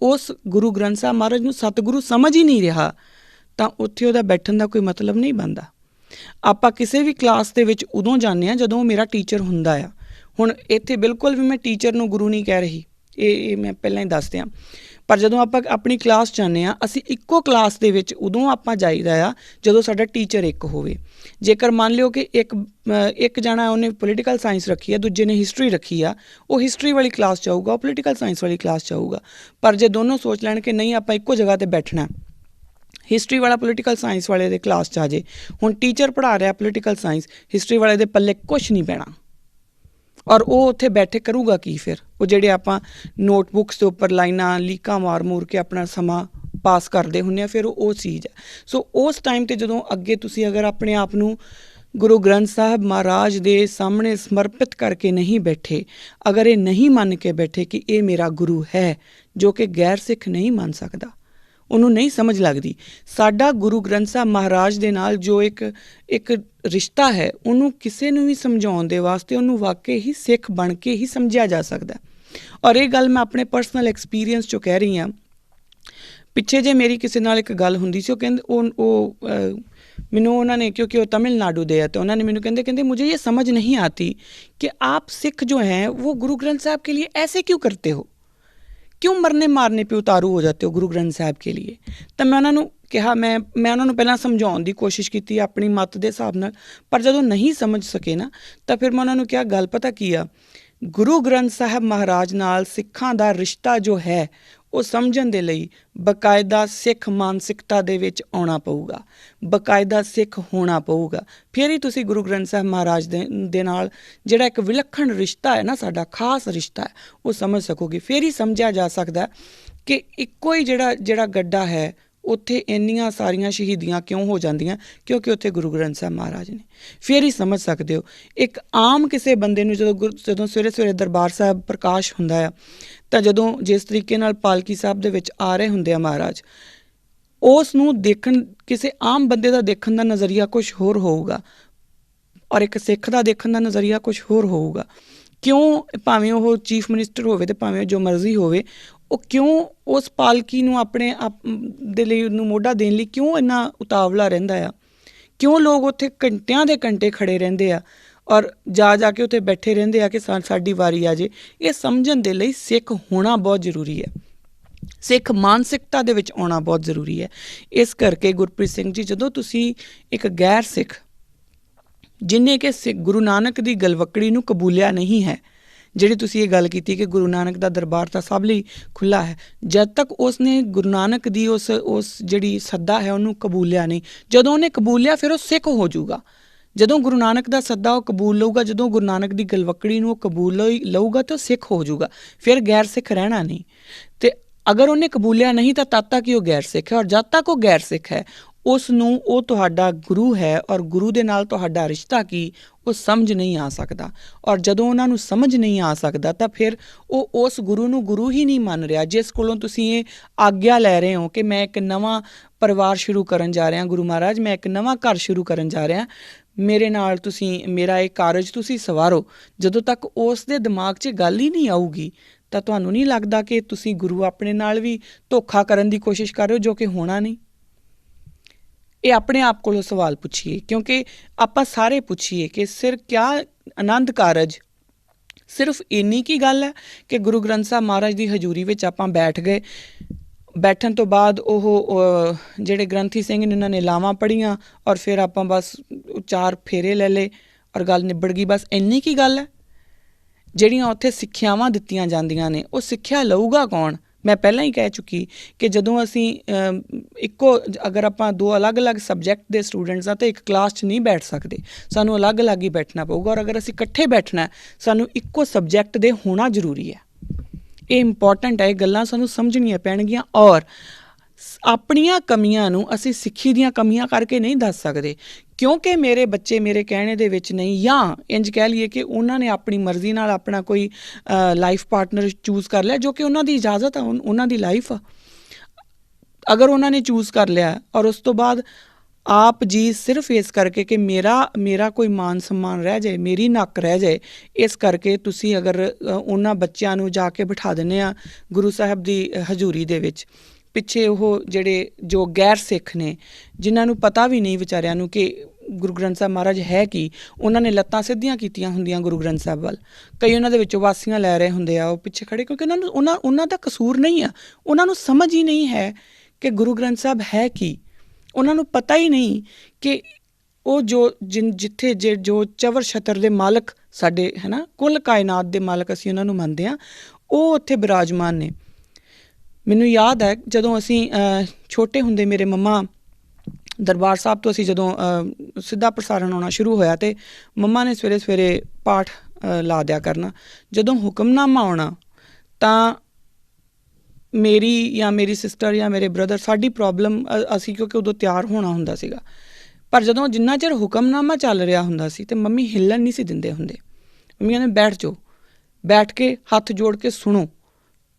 ਉਸ ਗੁਰੂ ਗ੍ਰੰਥ ਸਾਹਿਬ ਮਹਾਰਾਜ ਨੂੰ ਸਤਿਗੁਰੂ ਸਮਝ ਹੀ ਨਹੀਂ ਰਿਹਾ, ਤਾਂ ਉੱਥੇ ਉਹਦਾ ਬੈਠਣ ਦਾ ਕੋਈ ਮਤਲਬ ਨਹੀਂ ਬਣਦਾ। ਆਪਾਂ ਕਿਸੇ ਵੀ ਕਲਾਸ ਦੇ ਵਿੱਚ ਉਦੋਂ ਜਾਂਦੇ ਹਾਂ ਜਦੋਂ ਉਹ ਮੇਰਾ ਟੀਚਰ ਹੁੰਦਾ ਆ। ਹੁਣ ਇੱਥੇ ਬਿਲਕੁਲ ਵੀ ਮੈਂ ਟੀਚਰ ਨੂੰ ਗੁਰੂ ਨਹੀਂ ਕਹਿ ਰਹੀ, ਇਹ ਮੈਂ ਪਹਿਲਾਂ ਹੀ ਦੱਸ ਦਿਆਂ। ਪਰ ਜਦੋਂ ਆਪਾਂ ਆਪਣੀ ਕਲਾਸ ਜਾਂਦੇ ਹਾਂ, ਅਸੀਂ ਇੱਕੋ ਕਲਾਸ ਦੇ ਵਿੱਚ ਉਦੋਂ ਆਪਾਂ ਜਾਈਦਾ ਆ ਜਦੋਂ ਸਾਡਾ ਟੀਚਰ ਇੱਕ ਹੋਵੇ। ਜੇਕਰ ਮੰਨ ਲਿਓ ਕਿ ਇੱਕ ਜਾਣਾ ਉਹਨੇ ਪੋਲੀਟੀਕਲ ਸਾਇੰਸ ਰੱਖੀ ਆ, ਦੂਜੇ ਨੇ ਹਿਸਟਰੀ ਰੱਖੀ ਆ, ਉਹ ਹਿਸਟਰੀ ਵਾਲੀ ਕਲਾਸ ਜਾਊਗਾ, ਉਹ ਪੋਲੀਟੀਕਲ ਸਾਇੰਸ ਵਾਲੀ ਕਲਾਸ ਜਾਊਗਾ। ਪਰ ਜੇ ਦੋਨੋਂ ਸੋਚ ਲੈਣ ਕਿ ਨਹੀਂ ਆਪਾਂ ਇੱਕੋ ਜਗ੍ਹਾ 'ਤੇ ਬੈਠਣਾ, ਹਿਸਟਰੀ ਵਾਲਾ ਪੋਲੀਟੀਕਲ ਸਾਇੰਸ ਵਾਲੇ ਦੇ ਕਲਾਸ 'ਚ ਆ ਜੇ, ਹੁਣ ਟੀਚਰ ਪੜ੍ਹਾ ਰਿਹਾ ਪੋਲੀਟੀਕਲ ਸਾਇੰਸ, ਹਿਸਟਰੀ ਵਾਲੇ ਦੇ ਪੱਲੇ ਕੁਛ ਨਹੀਂ ਪੈਣਾ। ਔਰ ਉਹ ਉੱਥੇ ਬੈਠੇ ਕਰੂਗਾ ਕੀ ਫਿਰ? ਉਹ ਜਿਹੜੇ ਆਪਾਂ ਨੋਟਬੁੱਕਸ ਦੇ ਉੱਪਰ ਲਾਈਨਾਂ ਲੀਕਾਂ ਮਾਰ ਮੂਰ ਕੇ ਆਪਣਾ ਸਮਾਂ ਪਾਸ ਕਰਦੇ ਹੁੰਦੇ ਆ, ਫਿਰ ਉਹ ਚੀਜ਼ ਹੈ। ਸੋ ਉਸ ਟਾਈਮ 'ਤੇ ਜਦੋਂ ਅੱਗੇ ਤੁਸੀਂ ਅਗਰ ਆਪਣੇ ਆਪ ਨੂੰ ਗੁਰੂ ਗ੍ਰੰਥ ਸਾਹਿਬ ਮਹਾਰਾਜ ਦੇ ਸਾਹਮਣੇ ਸਮਰਪਿਤ ਕਰਕੇ ਨਹੀਂ ਬੈਠੇ, ਅਗਰ ਇਹ ਨਹੀਂ ਮੰਨ ਕੇ ਬੈਠੇ ਕਿ ਇਹ ਮੇਰਾ ਗੁਰੂ ਹੈ, ਜੋ ਕਿ ਗੈਰ ਸਿੱਖ ਨਹੀਂ ਮੰਨ ਸਕਦਾ, ਉਹਨੂੰ ਨਹੀਂ ਸਮਝ ਲੱਗਦੀ। ਸਾਡਾ ਗੁਰੂ ਗ੍ਰੰਥ ਸਾਹਿਬ ਮਹਾਰਾਜ ਦੇ ਨਾਲ ਜੋ ਇੱਕ ਰਿਸ਼ਤਾ ਹੈ, ਉਹਨੂੰ ਕਿਸੇ ਨੂੰ ਵੀ ਸਮਝਾਉਣ ਦੇ ਵਾਸਤੇ ਉਹਨੂੰ ਵਾਕਈ ਹੀ ਸਿੱਖ ਬਣ ਕੇ ਹੀ ਸਮਝਿਆ ਜਾ ਸਕਦਾ। ਔਰ ਇਹ ਗੱਲ ਮੈਂ ਆਪਣੇ ਪਰਸਨਲ ਐਕਸਪੀਰੀਅੰਸ 'ਚੋਂ ਕਹਿ ਰਹੀ ਹਾਂ। ਪਿੱਛੇ ਜੇ ਮੇਰੀ ਕਿਸੇ ਨਾਲ ਇੱਕ ਗੱਲ ਹੁੰਦੀ ਸੀ, ਉਹ ਕਹਿੰਦੇ ਮੈਨੂੰ ਉਹਨਾਂ ਨੇ, ਕਿਉਂਕਿ ਉਹ तमिलनाडु ਦੇ ਆ, तो उन्होंने मैंने कहते मुझे ये समझ नहीं आती कि आप सिख जो हैं वो गुरु ग्रंथ साहब के लिए ऐसे क्यों करते हो, क्यों मरने मारने पे उतारू हो जाते हो गुरु ग्रंथ साहब के लिए। तो मैं उन्होंने कहा, मैं उन्होंने पहला समझाने की कोशिश की अपनी मत के हिसाब नाल, पर जदों नहीं समझ सके ना, तो फिर मैं उन्होंने कहा गल पता की आ, गुरु ग्रंथ साहब महाराज नाल सिखां दा रिश्ता जो है ਉਹ ਸਮਝਣ ਦੇ ਲਈ ਬਕਾਇਦਾ ਸਿੱਖ ਮਾਨਸਿਕਤਾ ਦੇ ਵਿੱਚ ਆਉਣਾ ਪਊਗਾ, ਬਕਾਇਦਾ ਸਿੱਖ ਹੋਣਾ ਪਊਗਾ। ਫਿਰ ਹੀ ਤੁਸੀਂ ਗੁਰੂ ਗ੍ਰੰਥ ਸਾਹਿਬ ਮਹਾਰਾਜ ਦੇ ਨਾਲ ਜਿਹੜਾ ਇੱਕ ਵਿਲੱਖਣ ਰਿਸ਼ਤਾ ਹੈ ਨਾ, ਸਾਡਾ ਖਾਸ ਰਿਸ਼ਤਾ ਹੈ, ਉਹ ਸਮਝ ਸਕੋਗੇ। ਫਿਰ ਹੀ ਸਮਝਿਆ ਜਾ ਸਕਦਾ ਕਿ ਇੱਕੋ ਹੀ ਜਿਹੜਾ ਗੱਡਾ ਹੈ, ਉੱਥੇ ਇੰਨੀਆਂ ਸਾਰੀਆਂ ਸ਼ਹੀਦੀਆਂ ਕਿਉਂ ਹੋ ਜਾਂਦੀਆਂ, ਕਿਉਂਕਿ ਉੱਥੇ ਗੁਰੂ ਗ੍ਰੰਥ ਸਾਹਿਬ ਮਹਾਰਾਜ ਨੇ। ਫਿਰ ਹੀ ਸਮਝ ਸਕਦੇ ਹੋ। ਇੱਕ ਆਮ ਕਿਸੇ ਬੰਦੇ ਨੂੰ ਜਦੋਂ ਸਵੇਰੇ ਸਵੇਰੇ ਦਰਬਾਰ ਸਾਹਿਬ ਪ੍ਰਕਾਸ਼ ਹੁੰਦਾ ਆ, ਤਾਂ ਜਦੋਂ ਜਿਸ ਤਰੀਕੇ ਨਾਲ ਪਾਲਕੀ ਸਾਹਿਬ ਦੇ ਵਿੱਚ ਆ ਰਹੇ ਹੁੰਦੇ ਆ ਮਹਾਰਾਜ, ਉਸ ਨੂੰ ਦੇਖਣ, ਕਿਸੇ ਆਮ ਬੰਦੇ ਦਾ ਦੇਖਣ ਦਾ ਨਜ਼ਰੀਆ ਕੁਛ ਹੋਰ ਹੋਊਗਾ, ਔਰ ਇੱਕ ਸਿੱਖ ਦਾ ਦੇਖਣ ਦਾ ਨਜ਼ਰੀਆ ਕੁਛ ਹੋਰ ਹੋਊਗਾ। ਕਿਉਂ, ਭਾਵੇਂ ਉਹ ਚੀਫ ਮਿਨਿਸਟਰ ਹੋਵੇ ਅਤੇ ਭਾਵੇਂ ਜੋ ਮਰਜ਼ੀ ਹੋਵੇ, ਉਹ ਕਿਉਂ ਉਸ ਪਾਲਕੀ ਨੂੰ ਆਪਣੇ ਆਪ ਦੇ ਲਈ, ਉਹਨੂੰ ਮੋਢਾ ਦੇਣ ਲਈ ਕਿਉਂ ਇੰਨਾ ਉਤਾਵਲਾ ਰਹਿੰਦਾ ਆ, ਕਿਉਂ ਲੋਕ ਉੱਥੇ ਘੰਟਿਆਂ ਦੇ ਘੰਟੇ ਖੜ੍ਹੇ ਰਹਿੰਦੇ ਆ ਔਰ ਜਾ ਕੇ ਉੱਥੇ ਬੈਠੇ ਰਹਿੰਦੇ ਆ ਕਿ ਸਾਡੀ ਵਾਰੀ ਆ ਜੇ। ਇਹ ਸਮਝਣ ਦੇ ਲਈ ਸਿੱਖ ਹੋਣਾ ਬਹੁਤ ਜ਼ਰੂਰੀ ਹੈ, ਸਿੱਖ ਮਾਨਸਿਕਤਾ ਦੇ ਵਿੱਚ ਆਉਣਾ ਬਹੁਤ ਜ਼ਰੂਰੀ ਹੈ। ਇਸ ਕਰਕੇ ਗੁਰਪ੍ਰੀਤ ਸਿੰਘ ਜੀ, ਜਦੋਂ ਤੁਸੀਂ ਇੱਕ ਗੈਰ ਸਿੱਖ, ਜਿਹਨੇ ਕਿ ਗੁਰੂ ਨਾਨਕ ਦੀ ਗਲਵੱਕੜੀ ਨੂੰ ਕਬੂਲਿਆ ਨਹੀਂ ਹੈ, ਜਿਹੜੀ ਤੁਸੀਂ ਇਹ ਗੱਲ ਕੀਤੀ ਕਿ ਗੁਰੂ ਨਾਨਕ ਦਾ ਦਰਬਾਰ ਤਾਂ ਸਭ ਲਈ ਖੁੱਲ੍ਹਾ ਹੈ, ਜਦ ਤੱਕ ਉਸਨੇ ਗੁਰੂ ਨਾਨਕ ਦੀ ਉਸ ਜਿਹੜੀ ਸੱਦਾ ਹੈ ਉਹਨੂੰ ਕਬੂਲਿਆ ਨਹੀਂ, ਜਦੋਂ ਉਹਨੇ ਕਬੂਲਿਆ ਫਿਰ ਉਹ ਸਿੱਖ ਹੋ ਜਾਊਗਾ। ਜਦੋਂ ਗੁਰੂ ਨਾਨਕ ਦਾ ਸੱਦਾ ਉਹ ਕਬੂਲ ਲਊਗਾ, ਜਦੋਂ ਗੁਰੂ ਨਾਨਕ ਦੀ ਗਲਵੱਕੜੀ ਨੂੰ ਉਹ ਕਬੂਲ ਲਊਗਾ, ਤਾਂ ਉਹ ਸਿੱਖ ਹੋ ਜਾਊਗਾ, ਫਿਰ ਗੈਰ ਸਿੱਖ ਰਹਿਣਾ ਨਹੀਂ। ਅਤੇ ਅਗਰ ਉਹਨੇ ਕਬੂਲਿਆ ਨਹੀਂ ਤਾਂ ਤਦ ਤੱਕ ਹੀ ਉਹ ਗੈਰ ਸਿੱਖ ਹੈ। ਔਰ ਜਦ ਤੱਕ ਉਹ ਗੈਰ ਸਿੱਖ ਹੈ, ਉਸ ਨੂੰ ਉਹ ਤੁਹਾਡਾ ਗੁਰੂ ਹੈ ਔਰ ਗੁਰੂ ਦੇ ਨਾਲ ਤੁਹਾਡਾ ਰਿਸ਼ਤਾ ਕੀ ਉਹ ਸਮਝ ਨਹੀਂ ਆ ਸਕਦਾ। ਔਰ ਜਦੋਂ ਉਹਨਾਂ ਨੂੰ ਸਮਝ ਨਹੀਂ ਆ ਸਕਦਾ ਤਾਂ ਫਿਰ ਉਹ ਉਸ ਗੁਰੂ ਨੂੰ ਗੁਰੂ ਹੀ ਨਹੀਂ ਮੰਨ ਰਿਹਾ ਜਿਸ ਕੋਲੋਂ ਤੁਸੀਂ ਇਹ ਆਗਿਆ ਲੈ ਰਹੇ ਹੋ ਕਿ ਮੈਂ ਇੱਕ ਨਵਾਂ ਪਰਿਵਾਰ ਸ਼ੁਰੂ ਕਰਨ ਜਾ ਰਿਹਾ ਗੁਰੂ ਮਹਾਰਾਜ, ਮੈਂ ਇੱਕ ਨਵਾਂ ਘਰ ਸ਼ੁਰੂ ਕਰਨ ਜਾ ਰਿਹਾ, ਮੇਰੇ ਨਾਲ ਤੁਸੀਂ ਮੇਰਾ ਇਹ ਕਾਰਜ ਤੁਸੀਂ ਸਵਾਰੋ। ਜਦੋਂ ਤੱਕ ਉਸ ਦੇ ਦਿਮਾਗ 'ਚ ਗੱਲ ਹੀ ਨਹੀਂ ਆਊਗੀ ਤਾਂ ਤੁਹਾਨੂੰ ਨਹੀਂ ਲੱਗਦਾ ਕਿ ਤੁਸੀਂ ਗੁਰੂ ਆਪਣੇ ਨਾਲ ਵੀ ਧੋਖਾ ਕਰਨ ਦੀ ਕੋਸ਼ਿਸ਼ ਕਰ ਰਹੇ ਹੋ, ਜੋ ਕਿ ਹੋਣਾ ਨਹੀਂ। ਇਹ ਆਪਣੇ ਆਪ ਕੋਲੋਂ ਸਵਾਲ ਪੁੱਛੀਏ, ਕਿਉਂਕਿ ਆਪਾਂ ਸਾਰੇ ਪੁੱਛੀਏ ਕਿ ਸਿਰ ਕਿਆ ਆਨੰਦ ਕਾਰਜ ਸਿਰਫ ਇੰਨੀ ਕੀ ਗੱਲ ਹੈ ਕਿ ਗੁਰੂ ਗ੍ਰੰਥ ਸਾਹਿਬ ਮਹਾਰਾਜ ਦੀ ਹਜ਼ੂਰੀ ਵਿੱਚ ਆਪਾਂ ਬੈਠ ਗਏ, ਬੈਠਣ ਤੋਂ ਬਾਅਦ ਉਹ ਜਿਹੜੇ ਗ੍ਰੰਥੀ ਸਿੰਘ ਨੇ ਉਹਨਾਂ ਨੇ ਲਾਵਾਂ ਪੜ੍ਹੀਆਂ ਔਰ ਫਿਰ ਆਪਾਂ ਬਸ 4 ਫੇਰੇ ਲੈ ਲਏ ਔਰ ਗੱਲ ਨਿਬੜ ਗਈ, ਬਸ ਇੰਨੀ ਕੀ ਗੱਲ ਹੈ। ਜਿਹੜੀਆਂ ਉੱਥੇ ਸਿੱਖਿਆਵਾਂ ਦਿੱਤੀਆਂ ਜਾਂਦੀਆਂ ਨੇ ਉਹ ਸਿੱਖਿਆ ਲਊਗਾ ਕੌਣ? ਮੈਂ ਪਹਿਲਾਂ ਹੀ ਕਹਿ ਚੁੱਕੀ ਕਿ ਜਦੋਂ ਅਸੀਂ ਅਗਰ ਆਪਾਂ 2 ਅਲੱਗ-ਅਲੱਗ ਸਬਜੈਕਟ ਦੇ ਸਟੂਡੈਂਟਸ ਆ ਤਾਂ ਇੱਕ ਕਲਾਸ 'ਚ ਨਹੀਂ ਬੈਠ ਸਕਦੇ, ਸਾਨੂੰ ਅਲੱਗ-ਅਲੱਗ ਹੀ ਬੈਠਣਾ ਪਊਗਾ। ਔਰ ਅਗਰ ਅਸੀਂ ਇਕੱਠੇ ਬੈਠਣਾ ਸਾਨੂੰ ਇੱਕੋ ਸਬਜੈਕਟ ਦੇ ਹੋਣਾ ਜ਼ਰੂਰੀ ਹੈ। ਇਹ ਇੰਪੋਰਟੈਂਟ ਹੈ, ਇਹ ਗੱਲਾਂ ਸਾਨੂੰ ਸਮਝਣੀਆਂ ਪੈਣਗੀਆਂ। ਔਰ ਆਪਣੀਆਂ ਕਮੀਆਂ ਨੂੰ ਅਸੀਂ ਸਿੱਖੀ ਦੀਆਂ ਕਮੀਆਂ ਕਰਕੇ ਨਹੀਂ ਦੱਸ ਸਕਦੇ, ਕਿਉਂਕਿ ਮੇਰੇ ਬੱਚੇ ਮੇਰੇ ਕਹਿਣੇ ਦੇ ਵਿੱਚ ਨਹੀਂ, ਜਾਂ ਇੰਝ ਕਹਿ ਲਈਏ ਕਿ ਉਹਨਾਂ ਨੇ ਆਪਣੀ ਮਰਜ਼ੀ ਨਾਲ ਆਪਣਾ ਕੋਈ ਲਾਈਫ ਪਾਰਟਨਰ ਚੂਜ਼ ਕਰ ਲਿਆ, ਜੋ ਕਿ ਉਹਨਾਂ ਦੀ ਇਜਾਜ਼ਤ ਆ, ਉਹਨਾਂ ਦੀ ਲਾਈਫ ਆ। ਅਗਰ ਉਹਨਾਂ ਨੇ ਚੂਜ਼ ਕਰ ਲਿਆ ਔਰ ਉਸ ਤੋਂ ਬਾਅਦ ਆਪ ਜੀ ਸਿਰਫ ਇਸ ਕਰਕੇ ਕਿ ਮੇਰਾ ਕੋਈ ਮਾਨ ਸਨਮਾਨ ਰਹਿ ਜਾਏ, ਮੇਰੀ ਨੱਕ ਰਹਿ ਜਾਏ, ਇਸ ਕਰਕੇ ਤੁਸੀਂ ਅਗਰ ਉਹਨਾਂ ਬੱਚਿਆਂ ਨੂੰ ਜਾ ਕੇ ਬਿਠਾ ਦਿੰਦੇ ਆ ਗੁਰੂ ਸਾਹਿਬ ਦੀ ਹਜ਼ੂਰੀ ਦੇ ਵਿੱਚ, ਪਿੱਛੇ ਉਹ ਜਿਹੜੇ ਜੋ ਗੈਰ ਸਿੱਖ ਨੇ ਜਿਨ੍ਹਾਂ ਨੂੰ ਪਤਾ ਵੀ ਨਹੀਂ ਵਿਚਾਰਿਆਂ ਨੂੰ ਕਿ ਗੁਰੂ ਗ੍ਰੰਥ ਸਾਹਿਬ ਮਹਾਰਾਜ ਹੈ ਕੀ, ਉਹਨਾਂ ਨੇ ਲੱਤਾਂ ਸਿੱਧੀਆਂ ਕੀਤੀਆਂ ਹੁੰਦੀਆਂ ਗੁਰੂ ਗ੍ਰੰਥ ਸਾਹਿਬ ਵੱਲ, ਕਈ ਉਹਨਾਂ ਦੇ ਵਿੱਚੋਂ ਵਾਸੀਆਂ ਲੈ ਰਹੇ ਹੁੰਦੇ ਆ ਉਹ ਪਿੱਛੇ ਖੜ੍ਹੇ, ਕਿਉਂਕਿ ਉਹਨਾਂ ਦਾ ਕਸੂਰ ਨਹੀਂ ਆ, ਉਹਨਾਂ ਨੂੰ ਸਮਝ ਹੀ ਨਹੀਂ ਹੈ ਕਿ ਗੁਰੂ ਗ੍ਰੰਥ ਸਾਹਿਬ ਹੈ ਕੀ। ਉਹਨਾਂ ਨੂੰ ਪਤਾ ਹੀ ਨਹੀਂ ਕਿ ਉਹ ਜਿੱਥੇ ਜੋ ਚਵਰ ਛਤਰ ਦੇ ਮਾਲਕ ਸਾਡੇ ਹੈ ਨਾ, ਕੁੱਲ ਕਾਇਨਾਤ ਦੇ ਮਾਲਕ ਅਸੀਂ ਉਹਨਾਂ ਨੂੰ ਮੰਨਦੇ ਹਾਂ, ਉਹ ਉੱਥੇ ਬਿਰਾਜਮਾਨ ਨੇ। ਮੈਨੂੰ ਯਾਦ ਹੈ ਜਦੋਂ ਅਸੀਂ ਛੋਟੇ ਹੁੰਦੇ, ਮੇਰੇ ਮੰਮਾ ਦਰਬਾਰ ਸਾਹਿਬ ਤੋਂ ਅਸੀਂ ਜਦੋਂ ਸਿੱਧਾ ਪ੍ਰਸਾਰਣ ਆਉਣਾ ਸ਼ੁਰੂ ਹੋਇਆ ਅਤੇ ਮੰਮਾ ਨੇ ਸਵੇਰੇ ਸਵੇਰੇ ਪਾਠ ਲਾ ਦਿਆ ਕਰਨਾ। ਜਦੋਂ ਹੁਕਮਨਾਮਾ ਆਉਣਾ ਤਾਂ ਮੇਰੀ ਸਿਸਟਰ ਜਾਂ ਮੇਰੇ ਬ੍ਰਦਰ, ਸਾਡੀ ਪ੍ਰੋਬਲਮ ਅਸੀਂ ਕਿਉਂਕਿ ਉਦੋਂ ਤਿਆਰ ਹੋਣਾ ਹੁੰਦਾ ਸੀਗਾ, ਪਰ ਜਦੋਂ ਜਿੰਨਾ ਚਿਰ ਹੁਕਮਨਾਮਾ ਚੱਲ ਰਿਹਾ ਹੁੰਦਾ ਸੀ ਅਤੇ ਮੰਮੀ ਹਿੱਲਣ ਨਹੀਂ ਸੀ ਦਿੰਦੇ ਹੁੰਦੇ। ਮੰਮੀ ਕਹਿੰਦੇ ਬੈਠ ਜਾਓ, ਬੈਠ ਕੇ ਹੱਥ ਜੋੜ ਕੇ ਸੁਣੋ।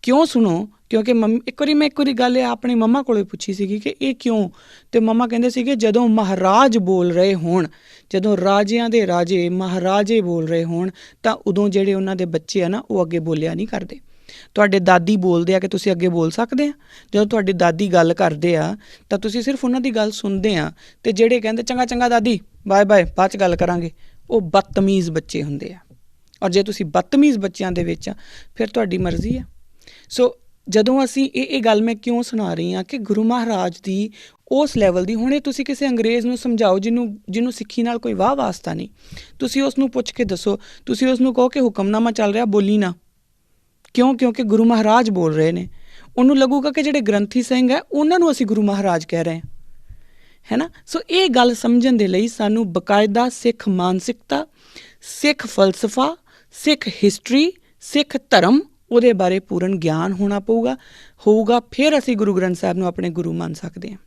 ਕਿਉਂ ਸੁਣੋ? ਕਿਉਂਕਿ ਇੱਕ ਵਾਰੀ ਗੱਲ ਇਹ ਆਪਣੀ ਮੰਮਾ ਕੋਲੋਂ ਪੁੱਛੀ ਸੀਗੀ ਕਿ ਇਹ ਕਿਉਂ, ਅਤੇ ਮੰਮਾ ਕਹਿੰਦੇ ਸੀਗੇ ਜਦੋਂ ਮਹਾਰਾਜ ਬੋਲ ਰਹੇ ਹੋਣ, ਜਦੋਂ ਰਾਜਿਆਂ ਦੇ ਰਾਜੇ ਮਹਾਰਾਜੇ ਬੋਲ ਰਹੇ ਹੋਣ ਤਾਂ ਉਦੋਂ ਜਿਹੜੇ ਉਹਨਾਂ ਦੇ ਬੱਚੇ ਆ ਨਾ ਉਹ ਅੱਗੇ ਬੋਲਿਆ ਨਹੀਂ ਕਰਦੇ। ਤੁਹਾਡੇ ਦਾਦੀ ਬੋਲਦੇ ਆ ਕਿ ਤੁਸੀਂ ਅੱਗੇ ਬੋਲ ਸਕਦੇ ਆ, ਜਦੋਂ ਤੁਹਾਡੀ ਦਾਦੀ ਗੱਲ ਕਰਦੇ ਆ ਤਾਂ ਤੁਸੀਂ ਸਿਰਫ ਉਹਨਾਂ ਦੀ ਗੱਲ ਸੁਣਦੇ ਆ, ਅਤੇ ਜਿਹੜੇ ਕਹਿੰਦੇ ਚੰਗਾ ਚੰਗਾ ਦਾਦੀ ਬਾਏ ਬਾਏ ਬਾਅਦ 'ਚ ਗੱਲ ਕਰਾਂਗੇ, ਉਹ ਬਦਤਮੀਜ਼ ਬੱਚੇ ਹੁੰਦੇ ਆ। ਔਰ ਜੇ ਤੁਸੀਂ ਬਦਤਮੀਜ਼ ਬੱਚਿਆਂ ਦੇ ਵਿੱਚ ਆ ਫਿਰ ਤੁਹਾਡੀ ਮਰਜ਼ੀ ਆ। ਸੋ ਜਦੋਂ ਅਸੀਂ ਇਹ ਗੱਲ ਮੈਂ ਕਿਉਂ ਸੁਣਾ ਰਹੀ ਹਾਂ ਕਿ ਗੁਰੂ ਮਹਾਰਾਜ ਦੀ ਉਸ ਲੈਵਲ ਦੀ, ਹੁਣ ਇਹ ਤੁਸੀਂ ਕਿਸੇ ਅੰਗਰੇਜ਼ ਨੂੰ ਸਮਝਾਓ ਜਿਹਨੂੰ ਸਿੱਖੀ ਨਾਲ ਕੋਈ ਵਾਹ ਵਾਸਤਾ ਨਹੀਂ, ਤੁਸੀਂ ਉਸ ਨੂੰ ਪੁੱਛ ਕੇ ਦੱਸੋ, ਤੁਸੀਂ ਉਸ ਨੂੰ ਕਹੋ ਕਿ ਹੁਕਮਨਾਮਾ ਚੱਲ ਰਿਹਾ ਬੋਲੀ ਨਾ, ਕਿਉਂ? ਕਿਉਂਕਿ ਗੁਰੂ ਮਹਾਰਾਜ ਬੋਲ ਰਹੇ ਨੇ। ਉਹਨੂੰ ਲੱਗੂਗਾ ਕਿ ਜਿਹੜੇ ਗ੍ਰੰਥੀ ਸਿੰਘ ਹੈ ਉਹਨਾਂ ਨੂੰ ਅਸੀਂ ਗੁਰੂ ਮਹਾਰਾਜ ਕਹਿ ਰਹੇ ਹਾਂ, ਹੈ ਨਾ। ਸੋ ਇਹ ਗੱਲ ਸਮਝਣ ਦੇ ਲਈ ਸਾਨੂੰ ਬਕਾਇਦਾ ਸਿੱਖ ਮਾਨਸਿਕਤਾ, ਸਿੱਖ ਫਲਸਫਾ, ਸਿੱਖ ਹਿਸਟਰੀ, ਸਿੱਖ ਧਰਮ, ਉਹਦੇ ਬਾਰੇ ਪੂਰਨ ਗਿਆਨ ਹੋਊਗਾ ਫਿਰ ਅਸੀਂ ਗੁਰੂ ਗ੍ਰੰਥ ਸਾਹਿਬ ਨੂੰ ਆਪਣੇ ਗੁਰੂ ਮੰਨ ਸਕਦੇ ਹਾਂ।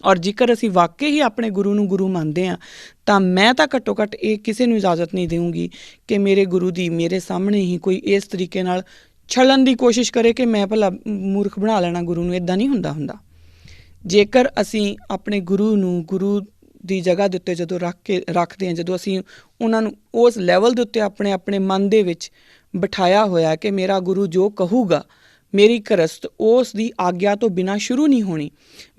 ਔਰ ਜੇਕਰ ਅਸੀਂ ਵਾਕਈ ਹੀ ਆਪਣੇ ਗੁਰੂ ਨੂੰ ਗੁਰੂ ਮੰਨਦੇ ਹਾਂ ਤਾਂ ਮੈਂ ਤਾਂ ਘੱਟੋ ਘੱਟ ਇਹ ਕਿਸੇ ਨੂੰ ਇਜਾਜ਼ਤ ਨਹੀਂ ਦੇਵਾਂਗੀ ਕਿ ਮੇਰੇ ਗੁਰੂ ਦੀ ਮੇਰੇ ਸਾਹਮਣੇ ਹੀ ਕੋਈ ਇਸ ਤਰੀਕੇ ਨਾਲ ਛਲਣ ਦੀ ਕੋਸ਼ਿਸ਼ ਕਰੇ ਕਿ ਮੈਂ ਭਲਾ ਮੂਰਖ ਬਣਾ ਲੈਣਾ ਗੁਰੂ ਨੂੰ। ਇੱਦਾਂ ਨਹੀਂ ਹੁੰਦਾ। ਜੇਕਰ ਅਸੀਂ ਆਪਣੇ ਗੁਰੂ ਨੂੰ ਗੁਰੂ ਦੀ ਜਗ੍ਹਾ ਦੇ ਉੱਤੇ ਜਦੋਂ ਰੱਖਦੇ ਹਾਂ, ਜਦੋਂ ਅਸੀਂ ਉਹਨਾਂ ਨੂੰ ਉਸ ਲੈਵਲ ਦੇ ਉੱਤੇ ਆਪਣੇ ਮਨ ਦੇ ਵਿੱਚ ਬਿਠਾਇਆ ਹੋਇਆ ਕਿ ਮੇਰਾ ਗੁਰੂ ਜੋ ਕਹੂਗਾ, ਮੇਰੀ ਗ੍ਰਸਤ ਉਸ ਦੀ ਆਗਿਆ ਤੋਂ ਬਿਨਾਂ ਸ਼ੁਰੂ ਨਹੀਂ ਹੋਣੀ,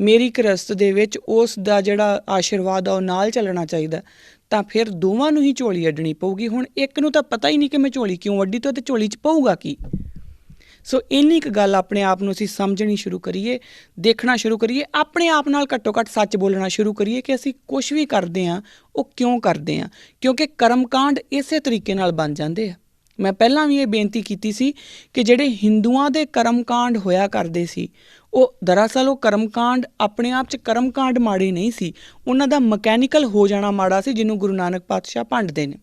ਮੇਰੀ ਗ੍ਰਸਤ ਦੇ ਵਿੱਚ ਉਸ ਦਾ ਜਿਹੜਾ ਆਸ਼ੀਰਵਾਦ ਆ ਉਹ ਨਾਲ ਚੱਲਣਾ ਚਾਹੀਦਾ, ਤਾਂ ਫਿਰ ਦੋਵਾਂ ਨੂੰ ਹੀ ਝੋਲੀ ਅੱਡਣੀ ਪਊਗੀ। ਹੁਣ ਇੱਕ ਨੂੰ ਤਾਂ ਪਤਾ ਹੀ ਨਹੀਂ ਕਿ ਮੈਂ ਝੋਲੀ ਕਿਉਂ ਵੱਢੀ ਅਤੇ ਝੋਲੀ 'ਚ ਪਊਗਾ ਕੀ। ਸੋ ਇੰਨੀ ਕੁ ਗੱਲ ਆਪਣੇ ਆਪ ਨੂੰ ਅਸੀਂ ਸਮਝਣੀ ਸ਼ੁਰੂ ਕਰੀਏ, ਦੇਖਣਾ ਸ਼ੁਰੂ ਕਰੀਏ, ਆਪਣੇ ਆਪ ਨਾਲ ਘੱਟੋ ਘੱਟ ਸੱਚ ਬੋਲਣਾ ਸ਼ੁਰੂ ਕਰੀਏ ਕਿ ਅਸੀਂ ਕੁਛ ਵੀ ਕਰਦੇ ਹਾਂ ਉਹ ਕਿਉਂ ਕਰਦੇ ਹਾਂ, ਕਿਉਂਕਿ ਕਰਮਕਾਂਡ ਇਸੇ ਤਰੀਕੇ ਨਾਲ ਬਣ ਜਾਂਦੇ ਆ। ਮੈਂ ਪਹਿਲਾਂ ਵੀ ਇਹ ਬੇਨਤੀ ਕੀਤੀ ਸੀ ਕਿ ਜਿਹੜੇ ਹਿੰਦੂਆਂ ਦੇ ਕਰਮਕਾਂਡ ਹੋਇਆ ਕਰਦੇ ਸੀ ਉਹ ਦਰਅਸਲ ਉਹ ਕਰਮਕਾਂਡ ਆਪਣੇ ਆਪ 'ਚ ਕਰਮਕਾਂਡ ਮਾੜੇ ਨਹੀਂ ਸੀ, ਉਹਨਾਂ ਦਾ ਮਕੈਨੀਕਲ ਹੋ ਜਾਣਾ ਮਾੜਾ ਸੀ, ਜਿਹਨੂੰ ਗੁਰੂ ਨਾਨਕ ਪਾਤਸ਼ਾਹ ਭੰਡਦੇ ਨੇ